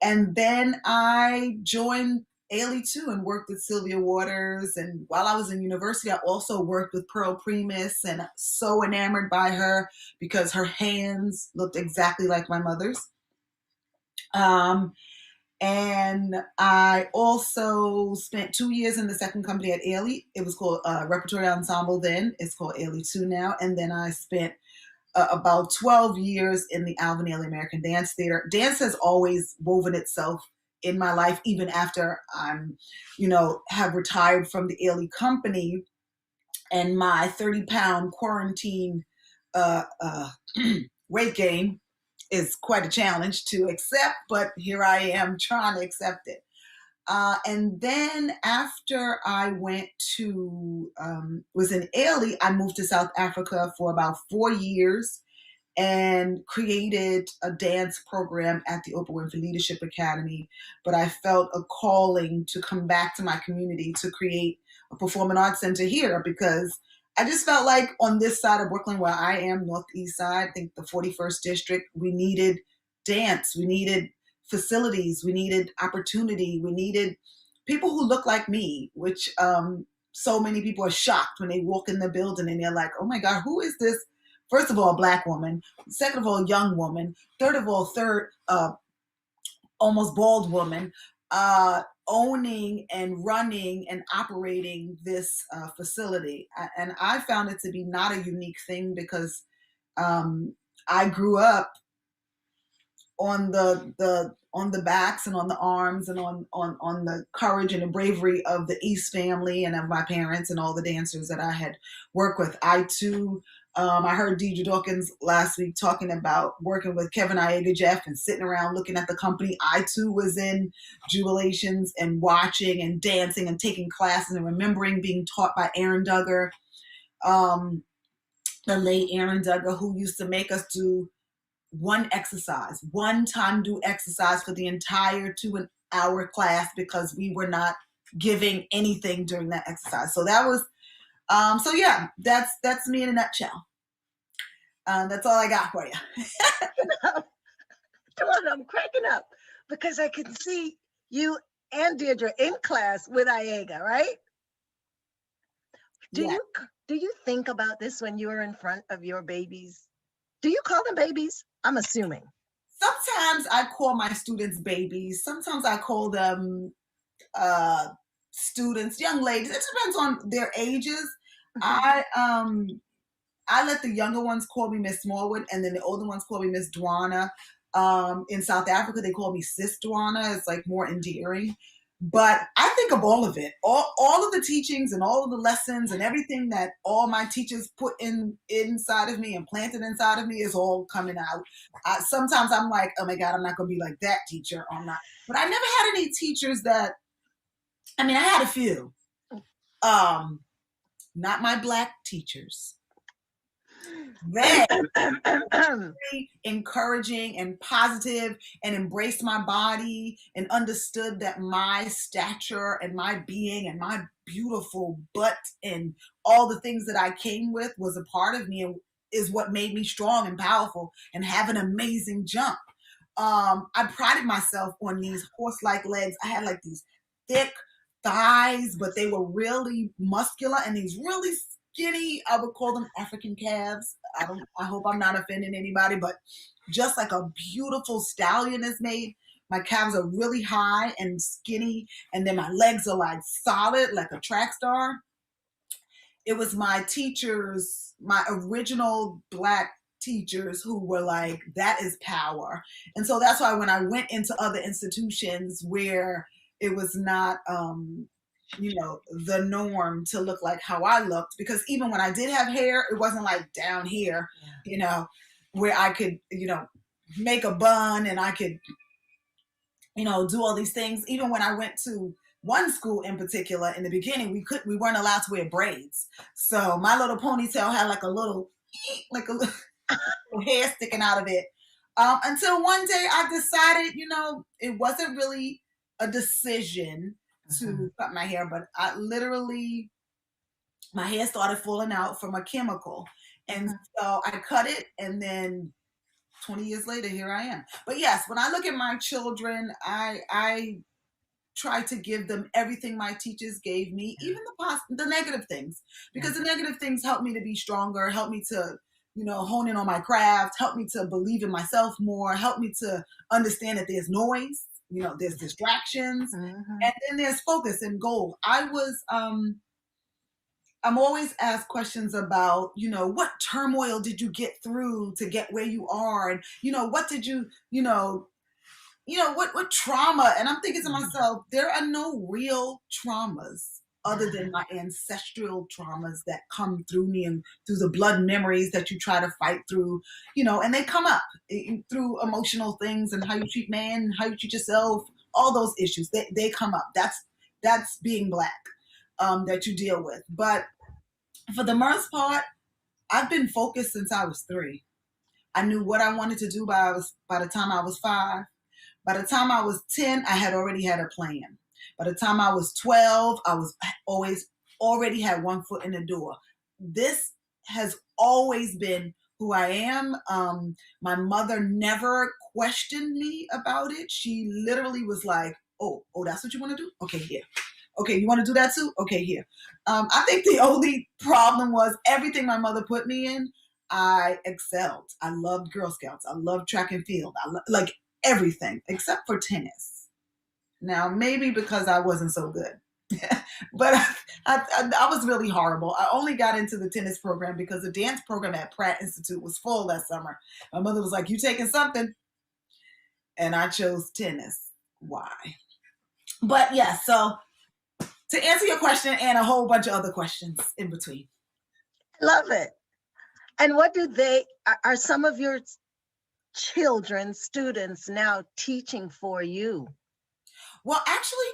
And then I joined Ailey too and worked with Sylvia Waters. And while I was in university, I also worked with Pearl Primus, and so enamored by her because her hands looked exactly like my mother's. And I also spent 2 years in the second company at Ailey. It was called Repertory Ensemble then. It's called Ailey 2 now. And then I spent about 12 years in the Alvin Ailey American Dance Theater. Dance has always woven itself in my life, even after I'm, have retired from the Ailey company, and my 30-pound quarantine weight gain is quite a challenge to accept, but here I am trying to accept it. And then after I was in Ailey, I moved to South Africa for about 4 years and created a dance program at the Oprah Winfrey Leadership Academy. But I felt a calling to come back to my community to create a performing arts center here, because I just felt like on this side of Brooklyn, where I am, Northeast side, I think the 41st district, we needed dance, we needed facilities, we needed opportunity, we needed people who look like me, which so many people are shocked when they walk in the building and they're like, oh my God, who is this? First of all, Black woman. Second of all, young woman. Third of all, almost bald woman, owning and running and operating this facility. And I found it to be not a unique thing, because I grew up on the backs and on the arms and on the courage and the bravery of the East family and of my parents and all the dancers that I had worked with. I too, I heard Deidre Dawkins last week talking about working with Kevin Iega Jeff and sitting around looking at the company. I too was in jubilations and watching and dancing and taking classes and remembering being taught by Aaron Duggar, the late Aaron Duggar, who used to make us do one time do exercise for the entire 2-hour class, because we were not giving anything during that exercise. So that was, so yeah, that's me in a nutshell. That's all I got for you. I'm cracking up because I can see you and Deirdre in class with Iega, right? Do Yeah. you think about this when you're in front of your babies? Do you call them babies? I'm assuming. Sometimes I call my students babies. Sometimes I call them uh, students, young ladies. It depends on their ages. I let the younger ones call me Miss Smallwood, and then the older ones call me Miss Dwana. In South Africa, they call me Sis Dwana. It's like more endearing. But I think of all of it, all of the teachings and all of the lessons and everything that all my teachers put inside of me and planted inside of me is all coming out. Sometimes I'm like, oh my God, I'm not going to be like that teacher. I'm not. But I never had any teachers that. I mean, I had a few. Not my Black teachers. They very encouraging and positive and embraced my body and understood that my stature and my being and my beautiful butt and all the things that I came with was a part of me and is what made me strong and powerful and have an amazing jump. I prided myself on these horse-like legs. I had like these thick thighs, but they were really muscular and these really skinny, I would call them African calves. I hope I'm not offending anybody, but just like a beautiful stallion is made. My calves are really high and skinny, and then my legs are like solid, like a track star. It was my teachers, my original Black teachers who were like, that is power. And so that's why when I went into other institutions where it was not the norm to look like how I looked, because even when I did have hair, it wasn't like down here, where I could, make a bun and I could, do all these things. Even when I went to one school in particular, in the beginning, we weren't allowed to wear braids. So my little ponytail had like a little hair sticking out of it. Until one day I decided, it wasn't really a decision to cut my hair, but my hair started falling out from a chemical. And so I cut it, and then 20 years later, here I am. But yes, when I look at my children, I try to give them everything my teachers gave me, even the negative things, because the negative things help me to be stronger, help me to, hone in on my craft, help me to believe in myself more, help me to understand that there's noise, there's distractions, and then there's focus and goal. I'm always asked questions about, what turmoil did you get through to get where you are? And, what did you, what trauma? And I'm thinking to myself, there are no real traumas other than my ancestral traumas that come through me and through the blood memories that you try to fight through, and they come up through emotional things and how you treat man, how you treat yourself, all those issues, they come up. That's being Black, that you deal with. But for the most part, I've been focused since I was 3. I knew what I wanted to do by the time I was 5. By the time I was 10, I had already had a plan. By the time I was 12, I was already had one foot in the door. This has always been who I am. My mother never questioned me about it. She literally was like, oh, that's what you want to do? Okay, here. Okay, you want to do that too? Okay, here. I think the only problem was everything my mother put me in, I excelled. I loved Girl Scouts. I loved track and field. I like everything except for tennis. Now, maybe because I wasn't so good, but I was really horrible. I only got into the tennis program because the dance program at Pratt Institute was full that summer. My mother was like, you taking something? And I chose tennis. Why? But yeah, so to answer your question and a whole bunch of other questions in between. Love it. And what are some of your children, students now teaching for you? Well, actually,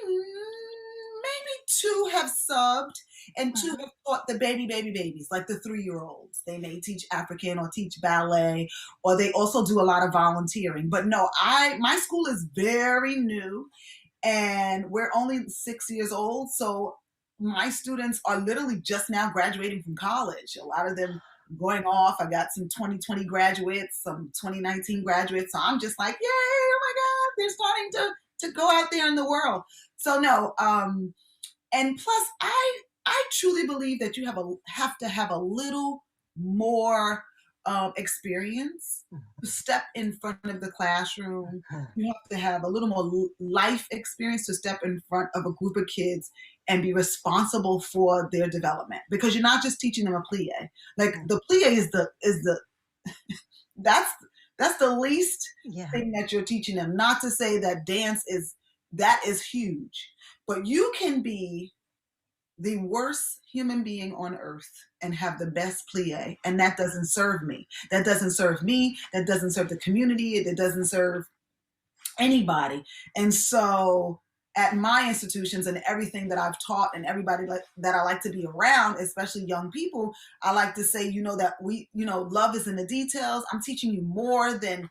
maybe 2 have subbed and 2 have taught the babies, like the 3-year-olds. They may teach African or teach ballet, or they also do a lot of volunteering. But no, my school is very new, and we're only 6 years old. So my students are literally just now graduating from college. A lot of them going off. I got some 2020 graduates, some 2019 graduates. So I'm just like, yay, oh my God, they're starting to go out there in the world. So no, and plus I I truly believe that you have to have a little more experience to step in front of the classroom. You have to have a little more life experience to step in front of a group of kids and be responsible for their development, because you're not just teaching them a plie. Like the plie is the that's the least thing that you're teaching them. Not to say that dance is huge, but you can be the worst human being on earth and have the best plie, and that doesn't serve me. That doesn't serve me. That doesn't serve the community. That doesn't serve anybody. And so at my institutions and everything that I've taught and everybody that I like to be around, especially young people, I like to say, that love is in the details. I'm teaching you more than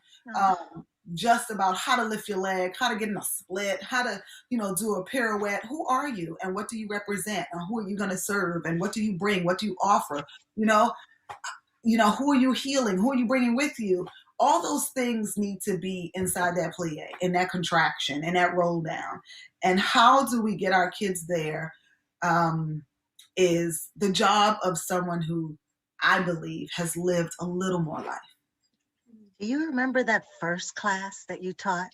just about how to lift your leg, how to get in a split, how to, do a pirouette. Who are you and what do you represent, and who are you going to serve, and what do you bring? What do you offer? Who are you healing? Who are you bringing with you? All those things need to be inside that plie, in that contraction, in that roll down. And how do we get our kids there is the job of someone who I believe has lived a little more life. Do you remember that first class that you taught?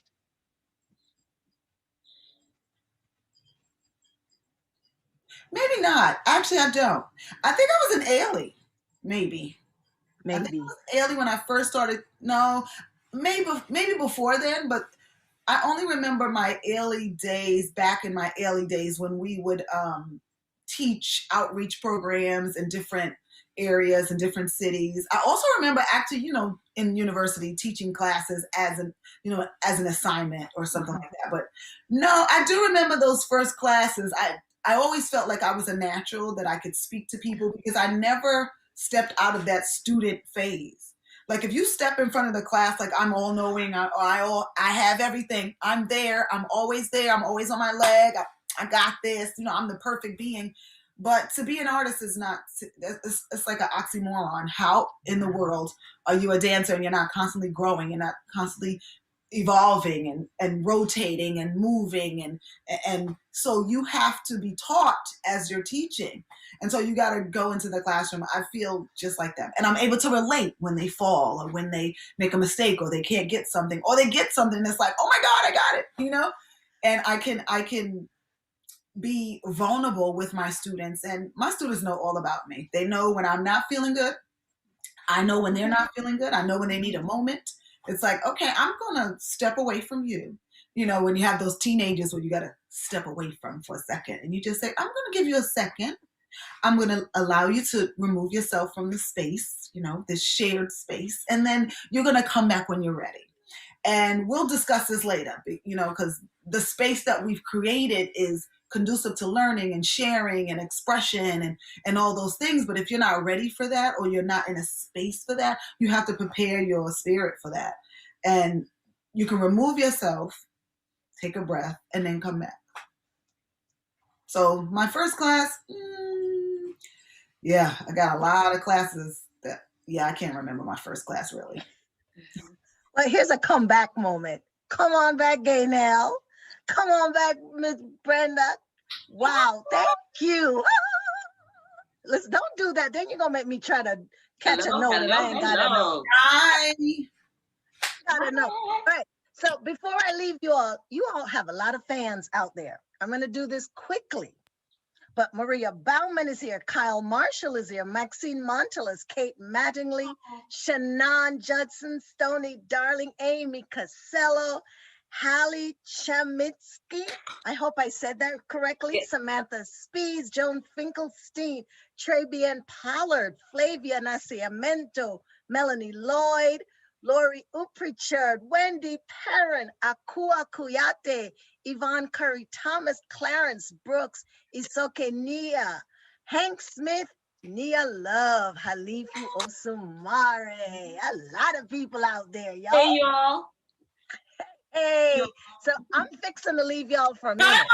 Maybe not. Actually, I don't. I think I was an Ailey, maybe. I think I was Ailey when I first started. No, maybe before then, but I only remember my Ailey days, back in my Ailey days, when we would teach outreach programs in different areas in different cities. I also remember actually, in university teaching classes as an assignment or something like that. But no, I do remember those first classes. I always felt like I was a natural, that I could speak to people, because I never stepped out of that student phase. Like if you step in front of the class like I'm all knowing, I have everything, I'm there, I'm always there, I'm always on my leg, I got this, I'm the perfect being. But to be an artist is not, it's like an oxymoron. How in the world are you a dancer and you're not constantly growing, and not constantly evolving and rotating and moving, and so you have to be taught as you're teaching, and so you got to go into the classroom. I feel just like them, and I'm able to relate when they fall, or when they make a mistake, or they can't get something, or they get something that's like, oh my God, I got it, and I can be vulnerable with my students, and my students know all about me. They know when I'm not feeling good. I know when they're not feeling good. I know when they need a moment. It's like, okay, I'm going to step away from you. When you have those teenagers where you got to step away from for a second, and you just say, I'm going to give you a second. I'm going to allow you to remove yourself from the space, this shared space. And then you're going to come back when you're ready. And we'll discuss this later, because the space that we've created is conducive to learning and sharing and expression and all those things. But if you're not ready for that, or you're not in a space for that, you have to prepare your spirit for that. And you can remove yourself, take a breath, and then come back. So my first class, I got a lot of classes that, I can't remember my first class really. Well, here's a comeback moment. Come on back, Gaynell. Come on back, Miss Brenda. Wow, thank you. Listen, don't do that. Then you're going to make me try to catch a note. And I ain't got a note. Got a note. All right. So before I leave you all have a lot of fans out there. I'm going to do this quickly. But Maria Bauman is here. Kyle Marshall is here. Maxine Montelas, Kate Mattingly, Shannon Judson, Stony Darling, Amy Casello, Hallie Chamitsky. I hope I said that correctly. Yes. Samantha Spees, Joan Finkelstein, Trabian Pollard, Flavia Nascimento, Melanie Lloyd, Lori Uprichard, Wendy Perrin, Akua Kuyate, Yvonne Curry Thomas, Clarence Brooks, Isoke Nia, Hank Smith, Nia Love, Halifu Osumare. A lot of people out there, y'all. Hey, y'all. Hey, so I'm fixing to leave y'all for a minute.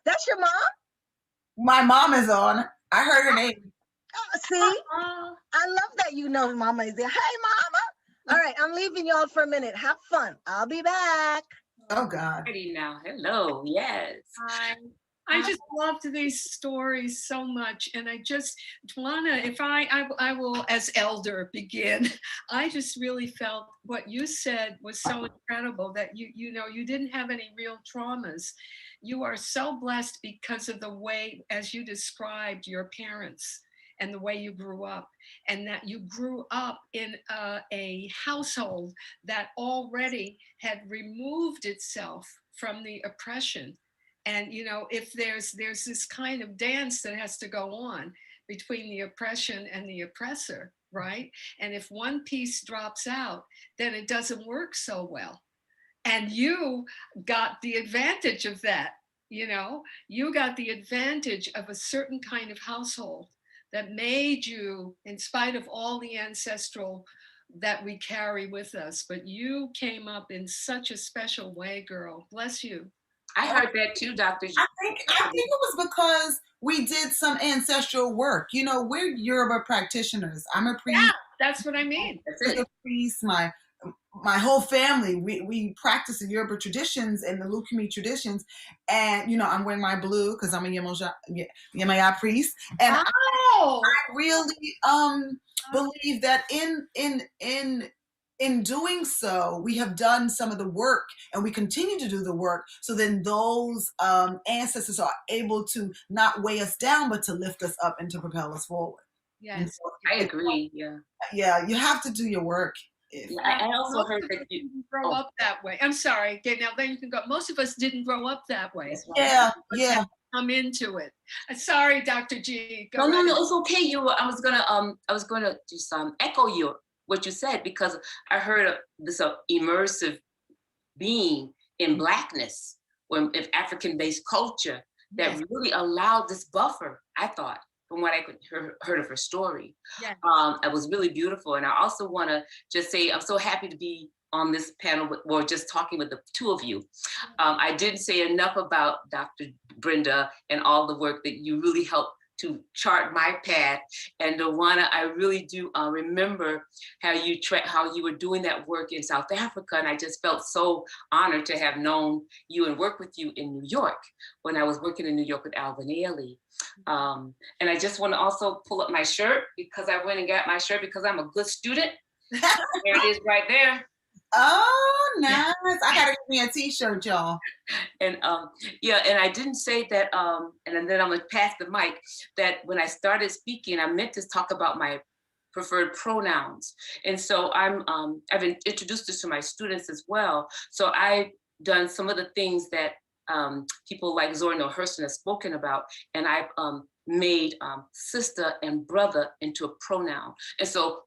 That's your mom? My mom is on. I heard her name. See, I love that you know Mama is there. Hey, Mama. All right, I'm leaving y'all for a minute. Have fun. I'll be back. Oh, God. Ready now. Hello. Yes. Hi. I just loved these stories so much. And I just, Dwana, if I will, as elder, begin, I just really felt what you said was so incredible that you didn't have any real traumas. You are so blessed because of the way, as you described, your parents and the way you grew up, and that you grew up in a household that already had removed itself from the oppression. And if there's this kind of dance that has to go on between the oppression and the oppressor, right? And if one piece drops out, then it doesn't work so well. And you got the advantage of that. You got the advantage of a certain kind of household that made you, in spite of all the ancestral that we carry with us, but you came up in such a special way, girl. Bless you. I heard that too, Dr. I think it was because we did some ancestral work. We're Yoruba practitioners. I'm a priest. Yeah, that's what I mean. I'm a priest. My whole family, we practice the Yoruba traditions and the Lukumi traditions. And, I'm wearing my blue because I'm a Yemaya priest. And I really believe that in doing so, we have done some of the work and we continue to do the work. So then those ancestors are able to not weigh us down, but to lift us up and to propel us forward. Yes, so I agree. Yeah. Yeah, you have to do your work. I also heard that you grow up that way. I'm sorry. Okay, now then you can go. Most of us didn't grow up that way. Yeah. Come into it. Sorry, Dr. G. No, it's okay. I was gonna just echo what you said, because I heard of this immersive being in Blackness, if African-based culture that really allowed this buffer, I thought, from what I could heard of her story. Yes. It was really beautiful. And I also want to just say, I'm so happy to be on this panel or just talking with the two of you. I didn't say enough about Dr. Brenda and all the work that you really helped to chart my path. And Dwana, I really do remember how you were doing that work in South Africa. And I just felt so honored to have known you and work with you in New York when I was working in New York with Alvin Ailey. And I just want to also pull up my shirt, because I went and got my shirt because I'm a good student. There it is right there. Oh, nice. I gotta get me a t-shirt, y'all. And and I didn't say that, and then I'm gonna pass the mic, that when I started speaking, I meant to talk about my preferred pronouns. And so I've been introduced this to my students as well. So I've done some of the things that people like Zora Neale Hurston has spoken about, and I've made sister and brother into a pronoun. And so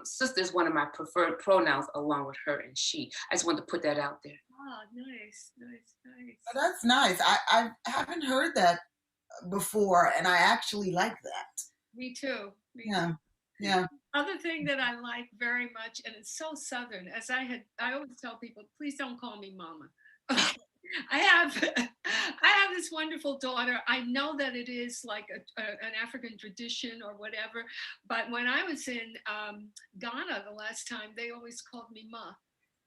sister is one of my preferred pronouns, along with her and she. I just wanted to put that out there. Oh, nice. Oh, that's nice. I haven't heard that before, and I actually like that. Me too. Yeah. Other thing that I like very much, and it's so Southern, I always tell people, please don't call me mama. I have this wonderful daughter. I know that it is like an African tradition or whatever, but when I was in Ghana the last time, they always called me Ma.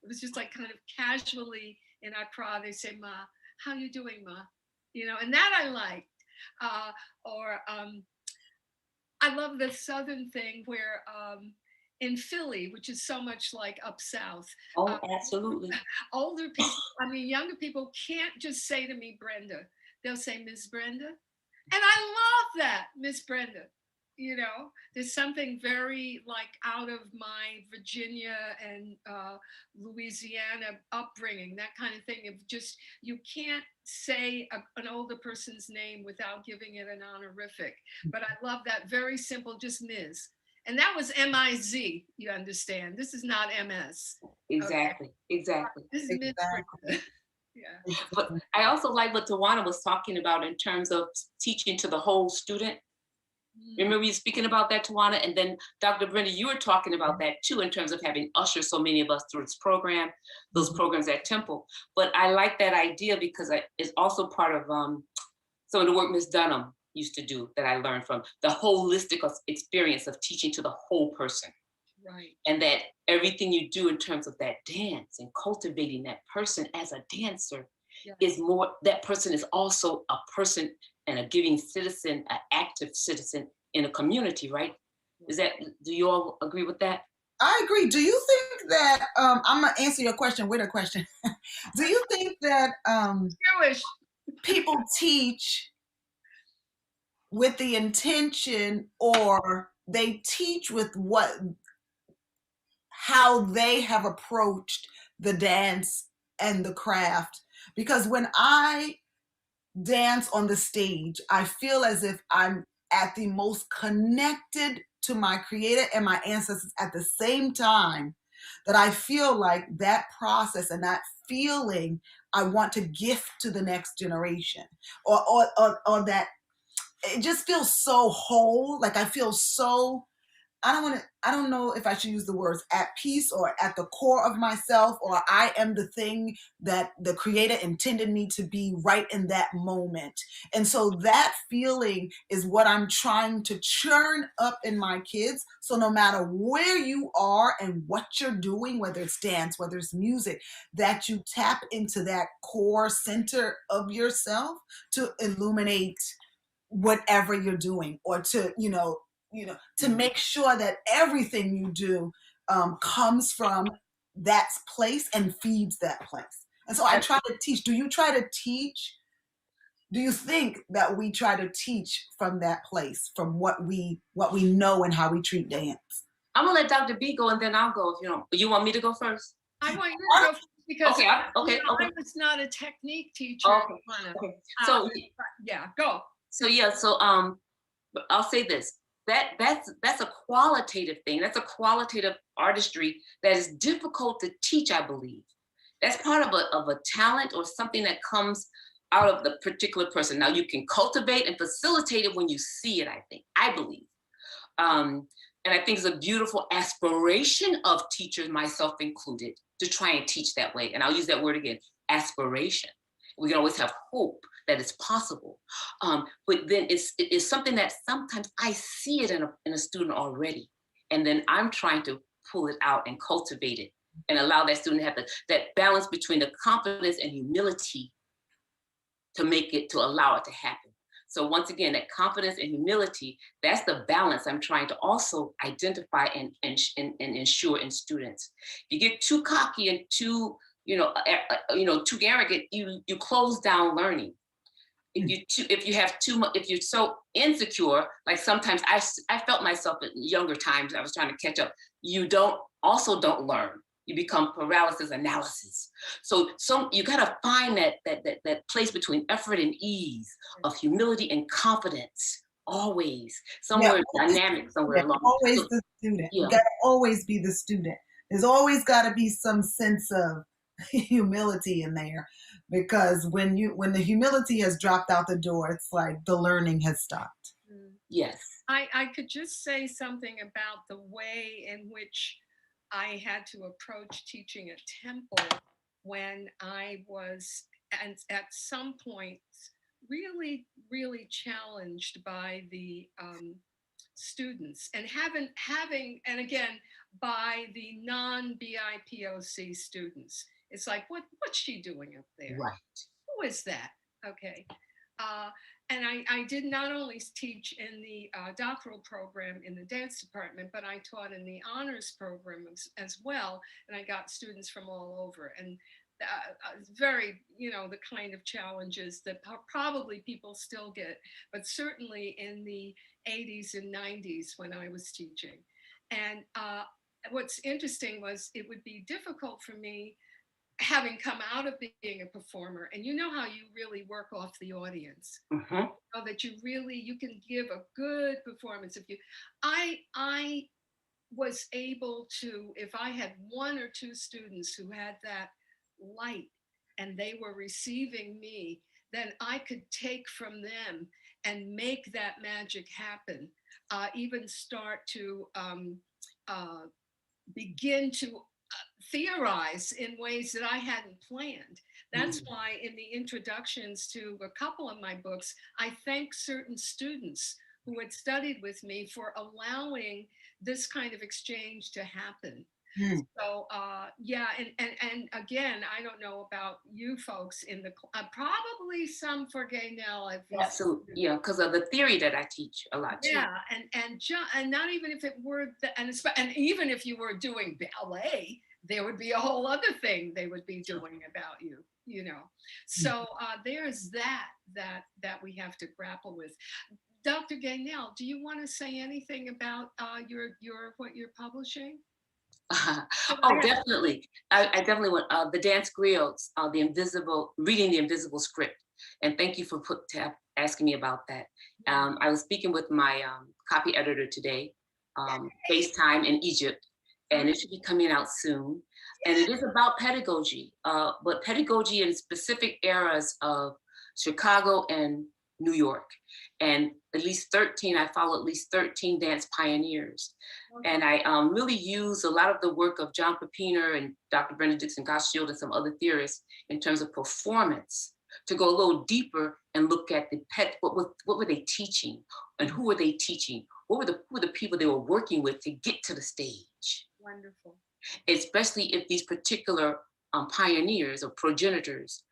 It was just like kind of casually in Accra, they say, Ma, how you doing, Ma? And that I liked. I love the Southern thing where in Philly, which is so much like up south. Oh, absolutely. Older people, younger people can't just say to me, Brenda. They'll say, Miss Brenda. And I love that, Miss Brenda. There's something very like out of my Virginia and Louisiana upbringing, that kind of thing of just, you can't say an older person's name without giving it an honorific. But I love that, very simple, just Ms. And that was M-I-Z, you understand. This is not MS. Exactly, okay? Exactly. This is Exactly. Yeah. But I also like what Dwana was talking about in terms of teaching to the whole student. Remember you speaking about that, Dwana? And then Dr. Brenda, you were talking about that too, in terms of having ushered so many of us through this program, those programs at Temple. But I like that idea because it's also part of some of the work Ms. Dunham used to do that I learned from, the holistic experience of teaching to the whole person. Right. And that everything you do in terms of that dance and cultivating that person as a dancer is more, that person is also a person and a giving citizen, an active citizen in a community, right? Is that, do you all agree with that? I agree. Do you think that I'm gonna answer your question with a question? Do you think that Jewish. people teach with the intention, or they teach with how they have approached the dance and the craft? Because when I dance on the stage, I feel as if I'm at the most connected to my creator and my ancestors at the same time, that I feel like that process and that feeling I want to gift to the next generation, or that it just feels so whole. Like I feel so, I don't know if I should use the words at peace or at the core of myself, or I am the thing that the creator intended me to be right in that moment. And so that feeling is what I'm trying to churn up in my kids. So no matter where you are and what you're doing, whether it's dance, whether it's music, that you tap into that core center of yourself to illuminate whatever you're doing, or to to make sure that everything you do comes from that place and feeds that place. And so I try to teach. Do you try to teach? Do you think that we try to teach from that place, from what we know and how we treat dance? I'm gonna let Dr. B go and then I'll go if you don't. You want me to go first? I want you to go first because Okay, I was not a technique teacher. Okay. So yeah, go. So yeah, so I'll say this. That's a qualitative thing. That's a qualitative artistry that is difficult to teach, I believe. That's part of a talent or something that comes out of the particular person. Now you can cultivate and facilitate it when you see it, I believe. And I think it's a beautiful aspiration of teachers, myself included, to try and teach that way. And I'll use that word again, aspiration. We can always have hope that it's possible. But then it's something that sometimes I see it in a student already. And then I'm trying to pull it out and cultivate it and allow that student to have that balance between the confidence and humility to allow it to happen. So once again, that confidence and humility, that's the balance I'm trying to also identify and ensure in students. If you get too cocky and too arrogant, you close down learning. If you have too much, if you're so insecure, like sometimes I felt myself at younger times, I was trying to catch up. You don't learn. You become paralysis analysis. So you gotta find that place between effort and ease, of humility and confidence, always somewhere dynamic, somewhere along. Always the student. You gotta always be the student. There's always gotta be some sense of humility in there, because when the humility has dropped out the door, it's like the learning has stopped. Yes. I could just say something about the way in which I had to approach teaching at Temple when I was at some point really, really challenged by the students and having, and again, by the non-BIPOC students. It's like, what's she doing up there? Right. Who is that? Okay. And I did not only teach in the doctoral program in the dance department, but I taught in the honors program as well. And I got students from all over. And very, the kind of challenges that probably people still get, but certainly in the 80s and 90s when I was teaching. And what's interesting was it would be difficult for me, having come out of being a performer, and you know how you really work off the audience, so that you can give a good performance. I was able to, if I had one or two students who had that light and they were receiving me, then I could take from them and make that magic happen. Even start to begin to theorize in ways that I hadn't planned. That's why in the introductions to a couple of my books, I thank certain students who had studied with me for allowing this kind of exchange to happen. Mm. So yeah, and again, I don't know about you folks in the probably some for Gaynell. Absolutely, yeah, because of the theory that I teach a lot too. Yeah, and not even if it were and even if you were doing ballet, there would be a whole other thing they would be doing about you, you know. So there's that we have to grapple with. Dr. Gaynell, do you want to say anything about your what you're publishing? Oh, definitely. I definitely want the dance griots, reading the invisible script. And thank you for asking me about that. I was speaking with my copy editor today, FaceTime in Egypt, and it should be coming out soon. And it is about pedagogy, but pedagogy in specific eras of Chicago and New York. And I follow at least 13 dance pioneers. And I really use a lot of the work of John Pepiner and Dr. Brenda Dixon Gottschild and some other theorists in terms of performance to go a little deeper and look at what were they teaching and who were they teaching? Who were the people they were working with to get to the stage? Wonderful. Especially if these particular pioneers or progenitors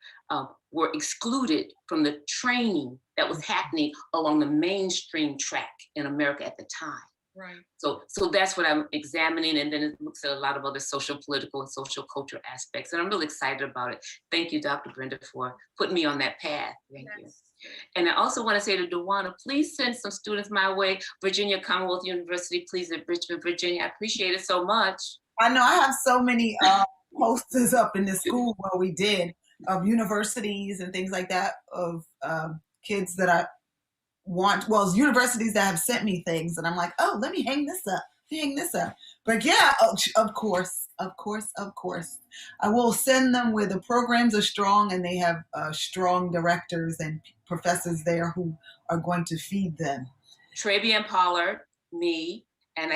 were excluded from the training that was happening along the mainstream track in America at the time. Right. So that's what I'm examining, and then it looks at a lot of other social, political, and social culture aspects, and I'm really excited about it. Thank you, Dr. Brenda, for putting me on that path. Thank you. And I also want to say to Dwana, please send some students my way. Virginia Commonwealth University, please, at Richmond, Virginia. I appreciate it so much. I know I have so many posters up in the school where we did of universities and things like that of kids that I it's universities that have sent me things, and I'm like, oh, let me hang this up. But yeah, of course, I will send them where the programs are strong and they have strong directors and professors there who are going to feed them. Travian Pollard, me, and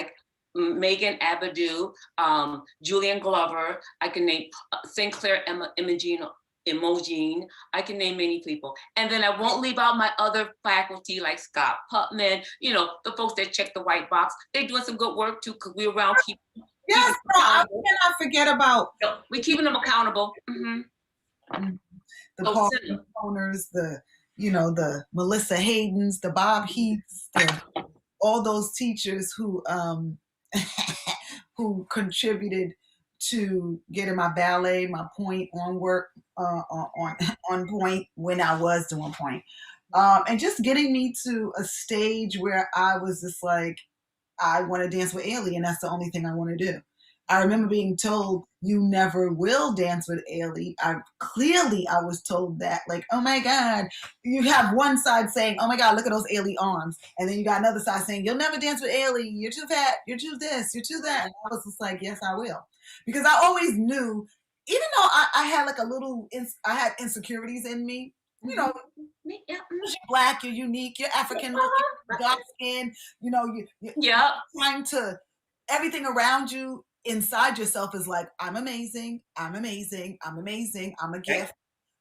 Megan Abadou, Julian Glover. I can name Sinclair Emogene. I can name many people. And then I won't leave out my other faculty like Scott Putman, the folks that check the white box. They're doing some good work too, because we're around yes, I cannot forget about. We're keeping them accountable. Mm-hmm. The Paul owners, the Melissa Haydens, the Bob Heaths, all those teachers who who contributed to getting my ballet, my point on work, on point when I was doing point. And just getting me to a stage where I was just like, I want to dance with Ailey, and that's the only thing I want to do. I remember being told, you never will dance with Ailey. I was told that, like, oh my God, you have one side saying, oh my God, look at those Ailey arms. And then you got another side saying, you'll never dance with Ailey. You're too fat. You're too this. You're too that. And I was just like, yes, I will. Because I always knew, even though I had like I had insecurities in me, you're Black, you're unique, you're African looking, dark skin, you're trying to, everything around you inside yourself is like, I'm amazing, I'm amazing, I'm amazing, I'm a gift.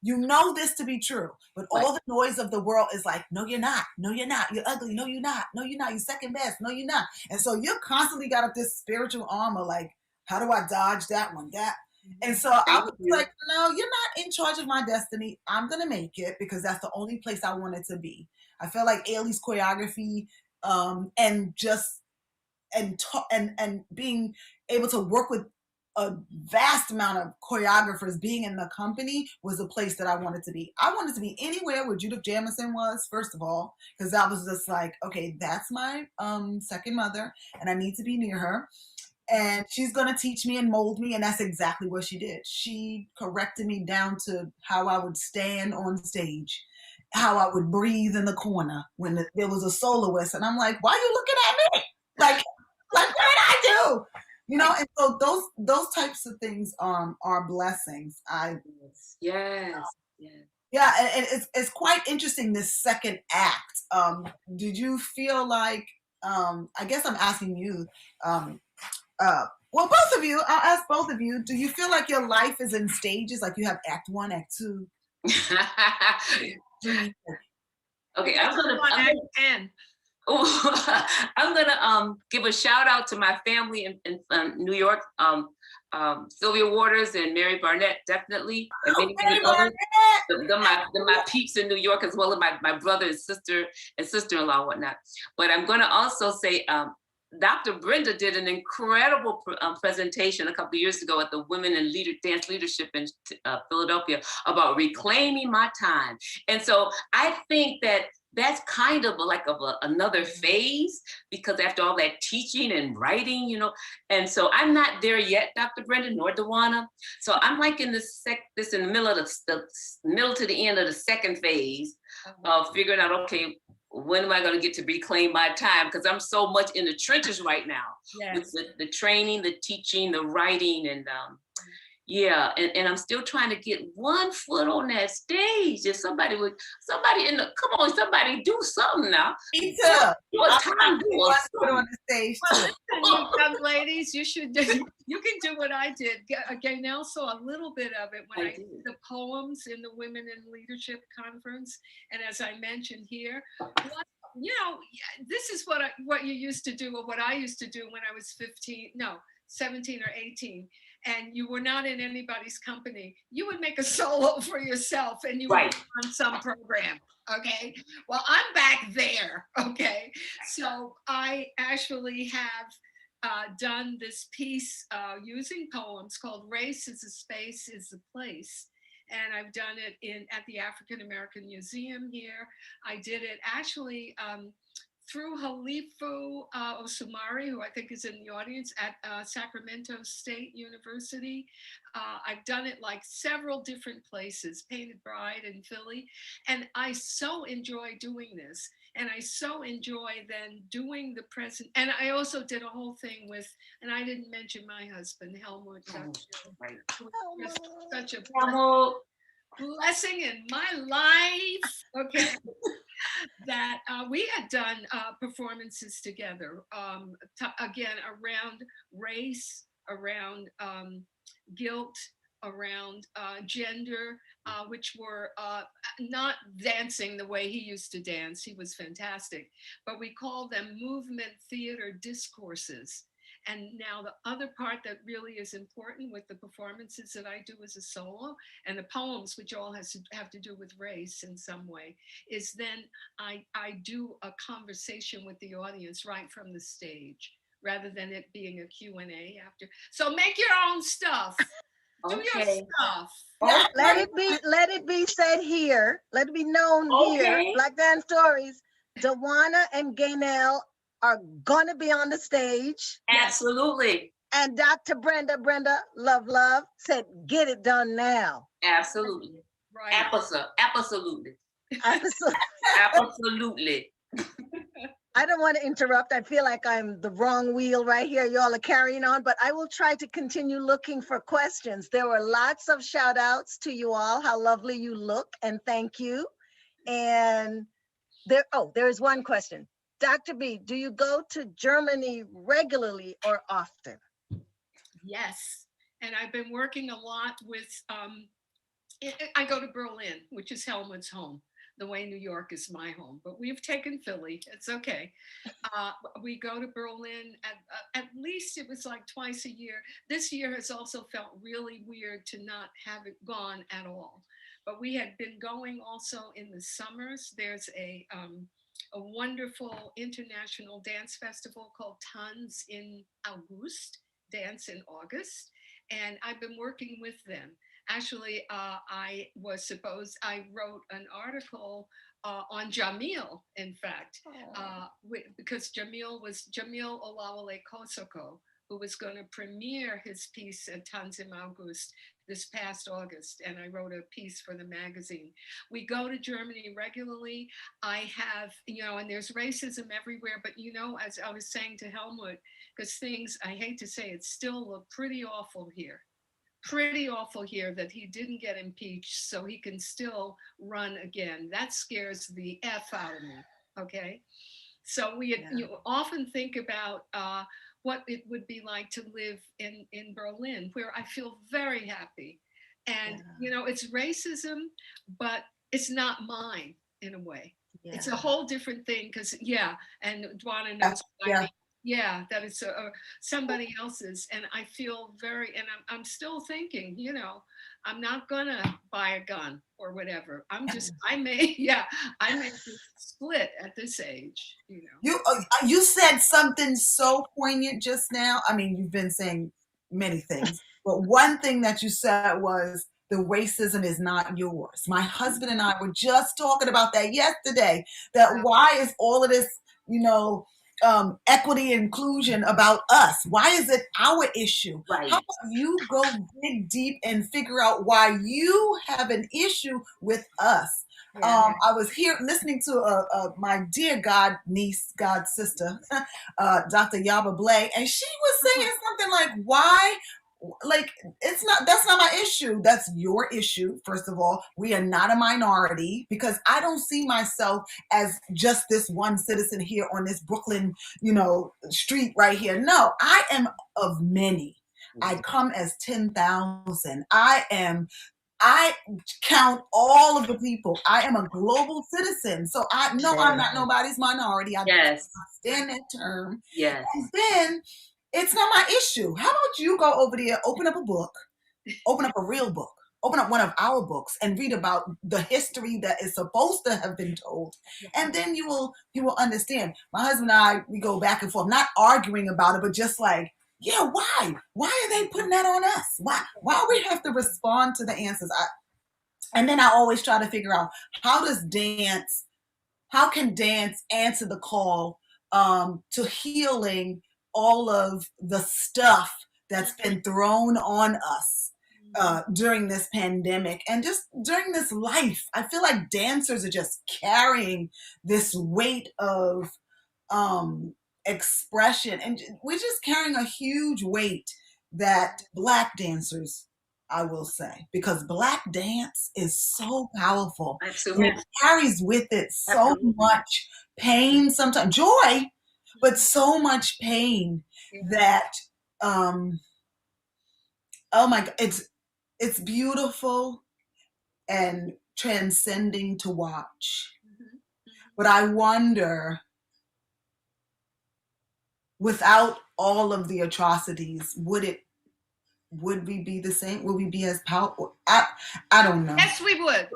You know this to be true, but all the noise of the world is like, no, you're not. No, you're not. You're ugly. No, you're not. No, you're not. You're second best. No, you're not. And so you're constantly got up this spiritual armor, like, how do I dodge that one? And so I was like, no, you're not in charge of my destiny. I'm going to make it because that's the only place I wanted to be. I felt like Ailey's choreography and being able to work with a vast amount of choreographers, being in the company was the place that I wanted to be. I wanted to be anywhere where Judith Jamison was, first of all, because I was just like, okay, that's my second mother and I need to be near her. And she's going to teach me and mold me. And that's exactly what she did. She corrected me down to how I would stand on stage, how I would breathe in the corner when there was a soloist. And I'm like, why are you looking at me? Like what did I do? And so those types of things are blessings. Yes. Yeah, and it's quite interesting, this second act. Did you feel like, I guess I'm asking you, well, both of you, I'll ask both of you, do you feel like your life is in stages, like you have act 1, act 2? Okay, I'm gonna I'm gonna give a shout out to my family in New York, Sylvia Waters and Mary Barnett, definitely, and many others. My peeps in New York, as well as my brother and sister-in-law, and whatnot. But I'm gonna also say, Dr. Brenda did an incredible presentation a couple of years ago at the Women in Dance Leadership in Philadelphia about reclaiming my time. And so I think that's kind of another phase, because after all that teaching and writing, and so I'm not there yet, Dr. Brenda, nor Dwana. So I'm like in in the middle of the middle to the end of the second phase of figuring out, okay, when am I going to get to reclaim my time? Because I'm so much in the trenches right now. Yes. With the training, the teaching, the writing, and yeah, and I'm still trying to get one foot on that stage. If somebody come on, somebody do something now. Me too. Do a time Put on the stage too. Listen, you young ladies, you can do what I did. Gaynell saw a little bit of it when I did the poems in the Women in Leadership Conference. And as I mentioned here, this is what you used to do, or what I used to do when I was 17 or 18. And you were not in anybody's company. You would make a solo for yourself, and you would be on some program. Okay. Well, I'm back there. Okay. So I actually have done this piece using poems called "Race is a Space is a Place." And I've done it at the African American Museum here. I did it actually through Halifu Osumari, who I think is in the audience, at Sacramento State University. I've done it like several different places, Painted Bride in Philly. And I so enjoy doing this. And I so enjoy then doing the present. And I also did a whole thing with, and I didn't mention my husband, Helmut Gottschild, who was just such a blessing in my life. Okay. That we had done performances together, again, around race, around guilt, around gender, which were not dancing the way he used to dance. He was fantastic, but we called them movement theater discourses. And now the other part that really is important with the performances that I do as a solo, and the poems, which all have to do with race in some way, is then I do a conversation with the audience right from the stage, rather than it being a Q&A after. So make your own stuff. Do your stuff. Let it be said here. Let it be known here. Black Dance Stories. Dwana and Gaynell are gonna be on the stage. Absolutely. And Dr. Brenda, love, said, get it done now. Absolutely. Right. Absolutely. Absolutely. I don't want to interrupt. I feel like I'm the wrong wheel right here. Y'all are carrying on, but I will try to continue looking for questions. There were lots of shout outs to you all, how lovely you look, and thank you. And there's one question. Dr. B, do you go to Germany regularly or often? Yes, and I've been working a lot with, I go to Berlin, which is Helmut's home, the way New York is my home, but we've taken Philly, it's okay. We go to Berlin, at least it was like twice a year. This year has also felt really weird to not have it gone at all. But we had been going also in the summers. There's a wonderful international dance festival called Tanz in August, Dance in August, and I've been working with them. Actually, I wrote an article on Jamil, in fact, because Jamil Olawale Kosoko, who was going to premiere his piece at Tanz in August this past August, and I wrote a piece for the magazine. We go to Germany regularly. I have, and there's racism everywhere, but as I was saying to Helmut, because things, I hate to say it, still look pretty awful here that he didn't get impeached, so he can still run again. That scares the F out of me, okay? So you often think about what it would be like to live in Berlin, where I feel very happy. And, it's racism, but it's not mine in a way. It's a whole different thing because, and Dwana Yeah, knows what I yeah. mean. Yeah, that it's somebody else's. And I feel I'm still thinking, I'm not gonna buy a gun or whatever. I may split at this age, You said something so poignant just now. I mean, you've been saying many things, but one thing that you said was the racism is not yours. My husband and I were just talking about that yesterday. That why is all of this, equity and inclusion about us? Why is it our issue? Right. How about you go dig deep and figure out why you have an issue with us? I was here listening to my dear god niece, god sister, Dr. Yaba Blay, and she was saying something like, why? Like, that's not my issue. That's your issue. First of all, we are not a minority, because I don't see myself as just this one citizen here on this Brooklyn, street right here. No, I am of many. I come as 10,000. I count all of the people. I am a global citizen. So I'm not nobody's minority. I understand that term. Yes. And then it's not my issue. How about you go over there, open up a book, open up a real book, open up one of our books and read about the history that is supposed to have been told. And then you will understand. My husband and I, we go back and forth, not arguing about it, but just like, yeah, why? Why are they putting that on us? Why we have to respond to the answers? And then I always try to figure out how can dance answer the call to healing all of the stuff that's been thrown on us during this pandemic and just during this life. I feel like dancers are just carrying this weight of expression, and we're just carrying a huge weight that Black dancers, I will say, because Black dance is so powerful. Absolutely. It carries with it so much pain, sometimes joy, but so much pain that oh my God, it's beautiful and transcending to watch. But I wonder, without all of the atrocities, would we be the same? Would we be as powerful? I don't know. Yes, we would.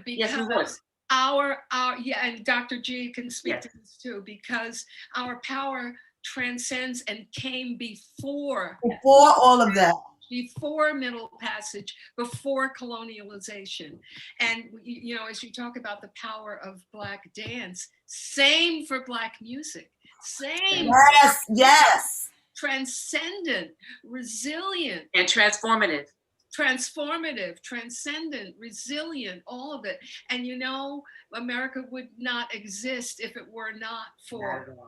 Because our and Dr. G can speak to this too, because our power transcends and came before all of that. Before Middle Passage, before colonialization. And, as you talk about the power of Black dance, same for Black music. Same. Yes. Transcendent, resilient. And transformative. Transcendent, resilient, all of it. And America would not exist if it were not for.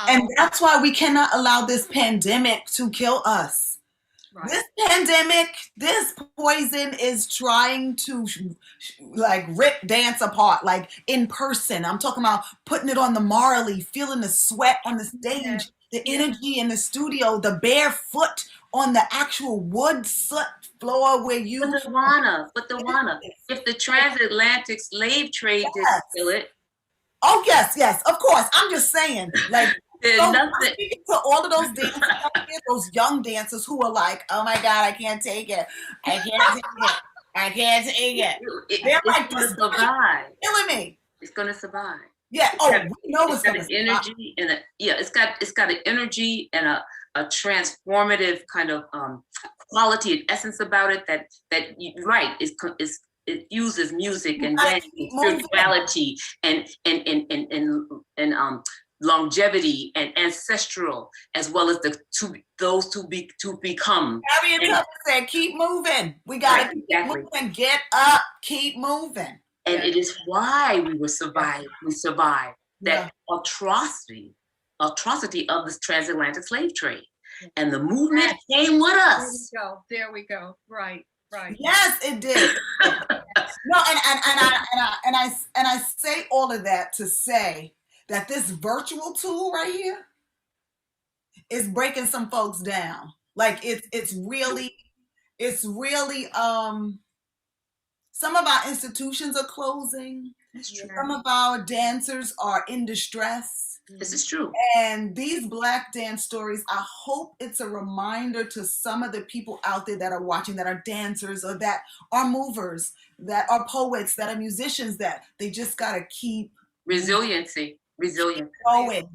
And that's why we cannot allow this pandemic to kill us. Right. This pandemic, this poison is trying to rip dance apart, like in person. I'm talking about putting it on the Marley, feeling the sweat on the stage, the energy in the studio, the bare foot on the actual wood soot floor where you. But the Dwana, if the transatlantic slave trade didn't kill it. Oh yes, of course. I'm just saying, I'm speaking to all of those dancers, those young dancers who are like, "Oh my God, I can't take it. I can't take it." They're like, "This is survive. Killing me." It's gonna survive. Yeah. We know it's gonna survive. Energy and it's got an energy and a transformative kind of quality and essence about it that it uses music and dance and spirituality and longevity and ancestral, as well as those to become. Harriet Tubman said, "Keep moving. We gotta keep moving. Get up. Keep moving." And it is why we survived that atrocity of this transatlantic slave trade, and the movement came with us. There we go. Right. Yes, it did. No, and I say all of that to say that this virtual tool right here is breaking some folks down. Like it's really Some of our institutions are closing. That's true. Some of our dancers are in distress. This is true. And these Black dance stories, I hope it's a reminder to some of the people out there that are watching, that are dancers or that are movers, that are poets, that are musicians, that they just got to keep Resiliency. going.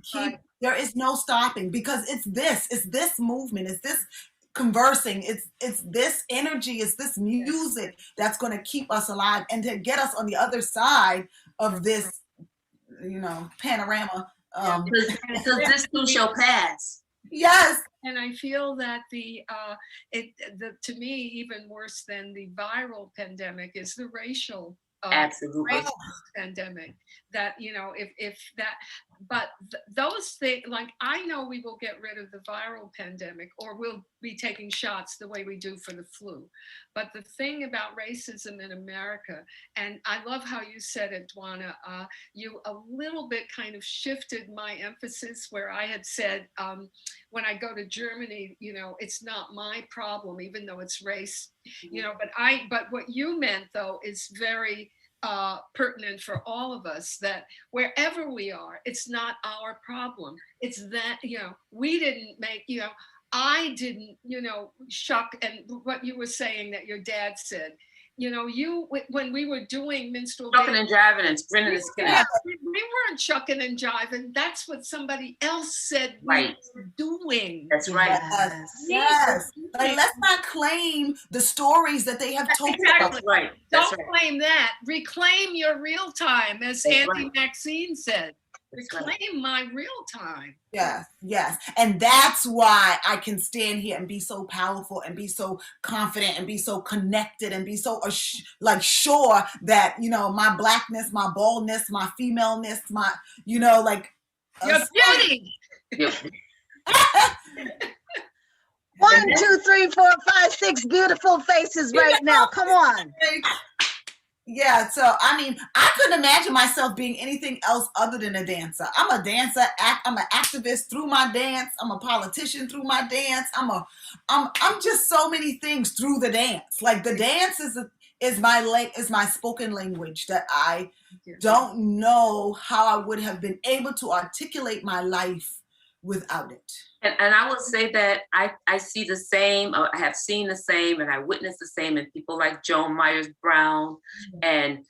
There is no stopping, because it's this movement, it's this conversing, it's this energy, it's this music that's going to keep us alive and to get us on the other side of this, panorama. Because this too shall pass. Yes. And I feel that to me, even worse than the viral pandemic is the racial Absolutely. racist pandemic. That, if that, but those things, like, I know we will get rid of the viral pandemic, or we'll be taking shots the way we do for the flu. But the thing about racism in America, and I love how you said it, Dwana, you a little bit kind of shifted my emphasis, where I had said, when I go to Germany, it's not my problem, even though it's race, but what you meant, though, is very pertinent for all of us, that wherever we are, it's not our problem. It's that, we didn't make, I didn't, shuck, and what you were saying that your dad said, when we were doing minstrel Shucking and jiving and sprinting and skinning. we weren't shucking and jiving. That's what somebody else said Right. we were doing. That's right. Yes. Like, let's not claim the stories that they have told Exactly. us. Right. Don't claim that. Reclaim your real time, as That's Auntie right. Maxine said. That's Reclaim my real time. Yes. And that's why I can stand here and be so powerful and be so confident and be so connected and be so sure that, my Blackness, my boldness, my femaleness, my, Your beauty. Yep. 1, 2, 3, 4, 5, 6 beautiful faces right now. Come on. Yeah, so I couldn't imagine myself being anything else other than a dancer. I'm a dancer. I'm an activist through my dance. I'm a politician through my dance. I'm just so many things through the dance. Like, the dance is my spoken language that I don't know how I would have been able to articulate my life without it. And I will say that I see the same, I have seen the same, and I witnessed the same in people like Joan Myers Brown and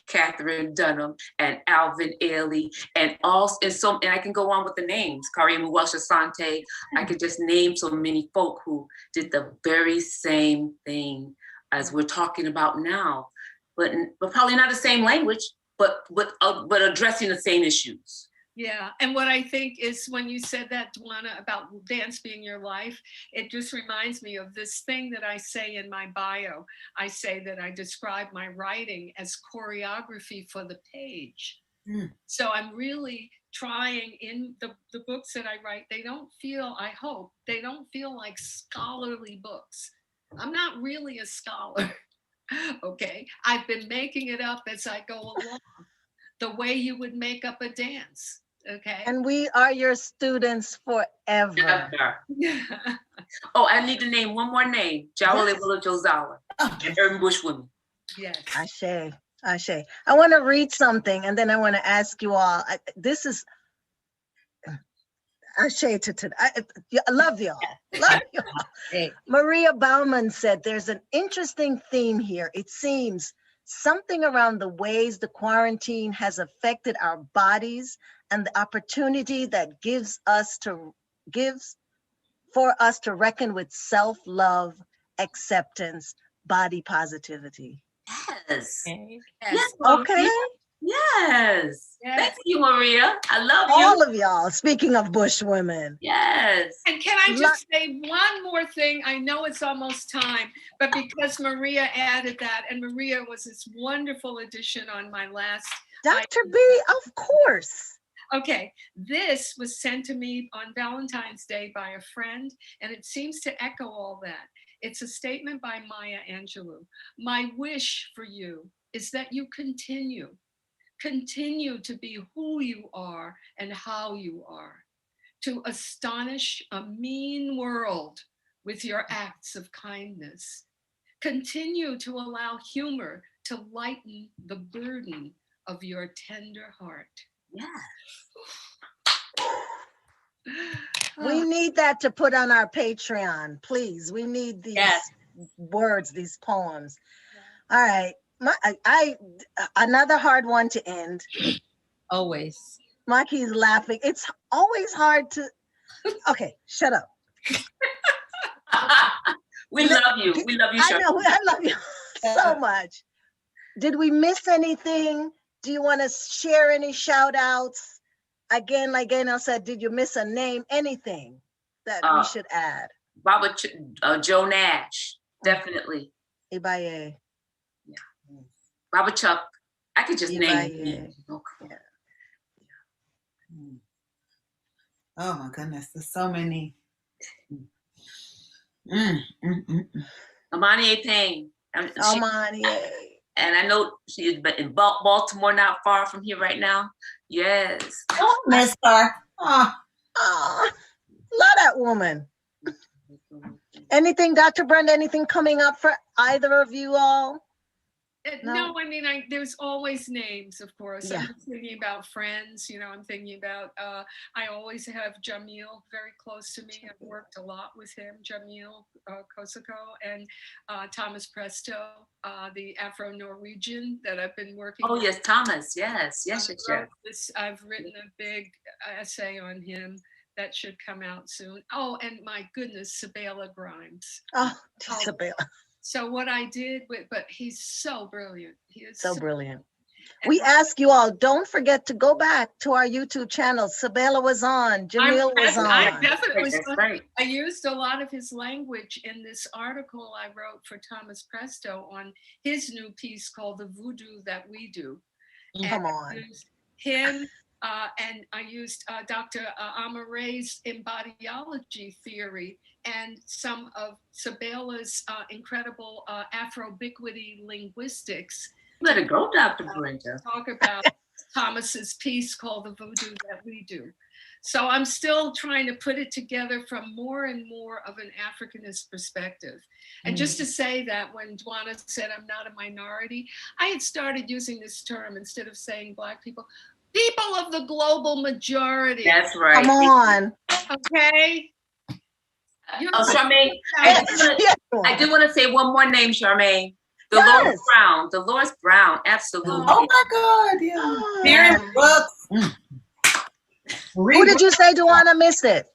Catherine Dunham and Alvin Ailey and I can go on with the names, Karim Asante. I could just name so many folk who did the very same thing as we're talking about now, but probably not the same language, but addressing the same issues. Yeah, and what I think is, when you said that, Dwana, about dance being your life, it just reminds me of this thing that I say in my bio. I say that I describe my writing as choreography for the page. So I'm really trying, in the books that I write, I hope they don't feel like scholarly books. I'm not really a scholar, okay? I've been making it up as I go along, the way you would make up a dance. Okay. And we are your students forever. Yeah. Oh, I need to name one more name: Jawale Willow Jozala and Urban Bush Women. Yes. Ashe. I want to read something, and then I want to ask you all. This is Ashe. I love y'all. Love y'all. Hey. Maria Bauman said, "There's an interesting theme here. It seems something around the ways the quarantine has affected our bodies and the opportunity that gives for us to reckon with self-love, acceptance, body positivity." Yes. Yes. Okay. Yes. Thank you, Maria. I love you. All of y'all, speaking of Bush women. Yes. And can I just say one more thing? I know it's almost time, but because Maria added that, and Maria was this wonderful addition on my last. Dr. B, of course. Okay, this was sent to me on Valentine's Day by a friend, and it seems to echo all that. It's a statement by Maya Angelou. "My wish for you is that you continue to be who you are and how you are, to astonish a mean world with your acts of kindness. Continue to allow humor to lighten the burden of your tender heart. Yeah. We need that to put on our Patreon, please. We need these words, these poems. All right. Another hard one to end. Always. Maki's laughing. It's always hard to. Okay, shut up. We love you. We love you, I know. I love you so much. Did we miss anything? Do you want to share any shout outs? Again, like Gaynell said, did you miss a name? Anything that we should add? Robert Joe Nash, definitely. Ibaye. Yeah. Robert Chuck. I could just name Ibaye. it. Oh my goodness, there's so many. Amani A. Payne. Amani A. And I know she is in Baltimore, not far from here right now. Yes. Oh, Miss her. Love that woman. Anything, Dr. Brenda, anything coming up for either of you all? No, I mean, there's always names, of course. Yeah. I'm thinking about friends, I'm thinking about, I always have Jamil very close to me. I've worked a lot with him, Jamil Kosako, and Thomas Presto, the Afro-Norwegian that I've been working with. Oh, yes, Thomas, yes. I've written a big essay on him that should come out soon. Oh, and my goodness, Sabela Grimes. Oh, Sabela. So what I did but he's so brilliant. He is so brilliant. We ask you all, don't forget to go back to our YouTube channel. Sabela was on, Jamil was on. I definitely was. Right. I used a lot of his language in this article I wrote for Thomas Presto on his new piece called The Voodoo That We Do. Come on. I used him, and I used Dr. Amare's embodiology theory and some of Sabela's incredible Afrobiquity linguistics. Let it go, Dr. Brenda. Talk about Thomas's piece called The Voodoo That We Do. So I'm still trying to put it together from more and more of an Africanist perspective. And just to say that when Dwana said I'm not a minority, I had started using this term instead of saying Black people, people of the global majority. That's right. Come on. Okay. Charmaine, I do want to say one more name, Charmaine. Dolores Brown. Dolores Brown, absolutely. Oh my God, yeah. Mary Brooks. Who did you say, Dwana, missed it?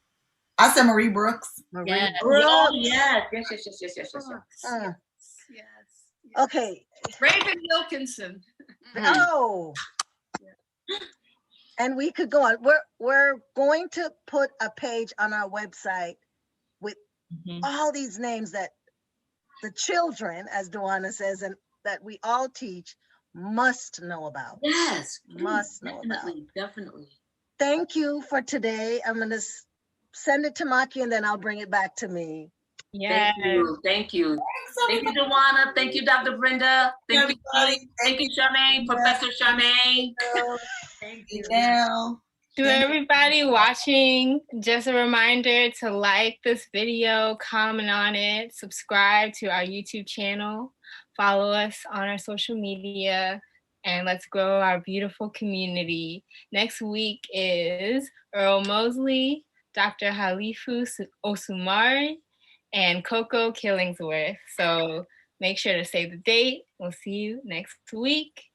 I said Marie Brooks. Marie Brooks. Oh, yes. Okay. Raven Wilkinson. Oh. And we could go on. We're going to put a page on our website with all these names that the children, as Dwana says, and that we all teach must know about. Yes. Must know about. Definitely. Thank you for today. I'm going to send it to Maki and then I'll bring it back to me. Yeah. Thank you. Thank you, Dwana. Thank you, Dr. Brenda. Thank you, Charmaine, Professor Charmaine. Thank you, Gaynell. To everybody watching, just a reminder to like this video, comment on it, subscribe to our YouTube channel, follow us on our social media, and let's grow our beautiful community. Next week is Earl Mosley, Dr. Halifu Osumari, and Coco Killingsworth. So make sure to save the date. We'll see you next week.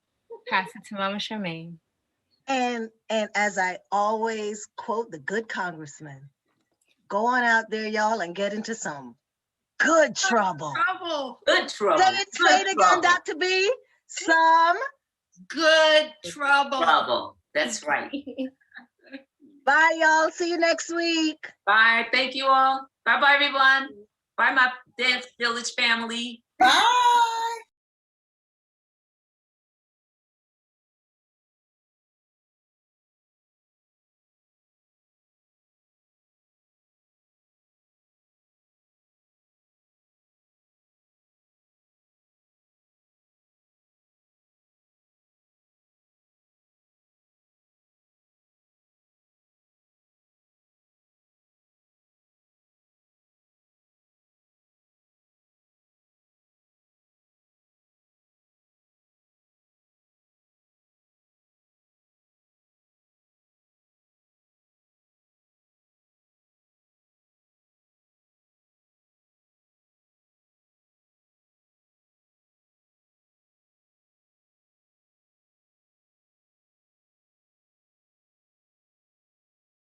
Pass it to Mama Charmaine. And as I always quote the good congressman, go on out there, y'all, and get into some good trouble. Good trouble. Say it again, Dr. B. Some good trouble. That's right. Bye, y'all. See you next week. Bye. Thank you all. Bye-bye, everyone. Bye, my Dance Village family. Bye.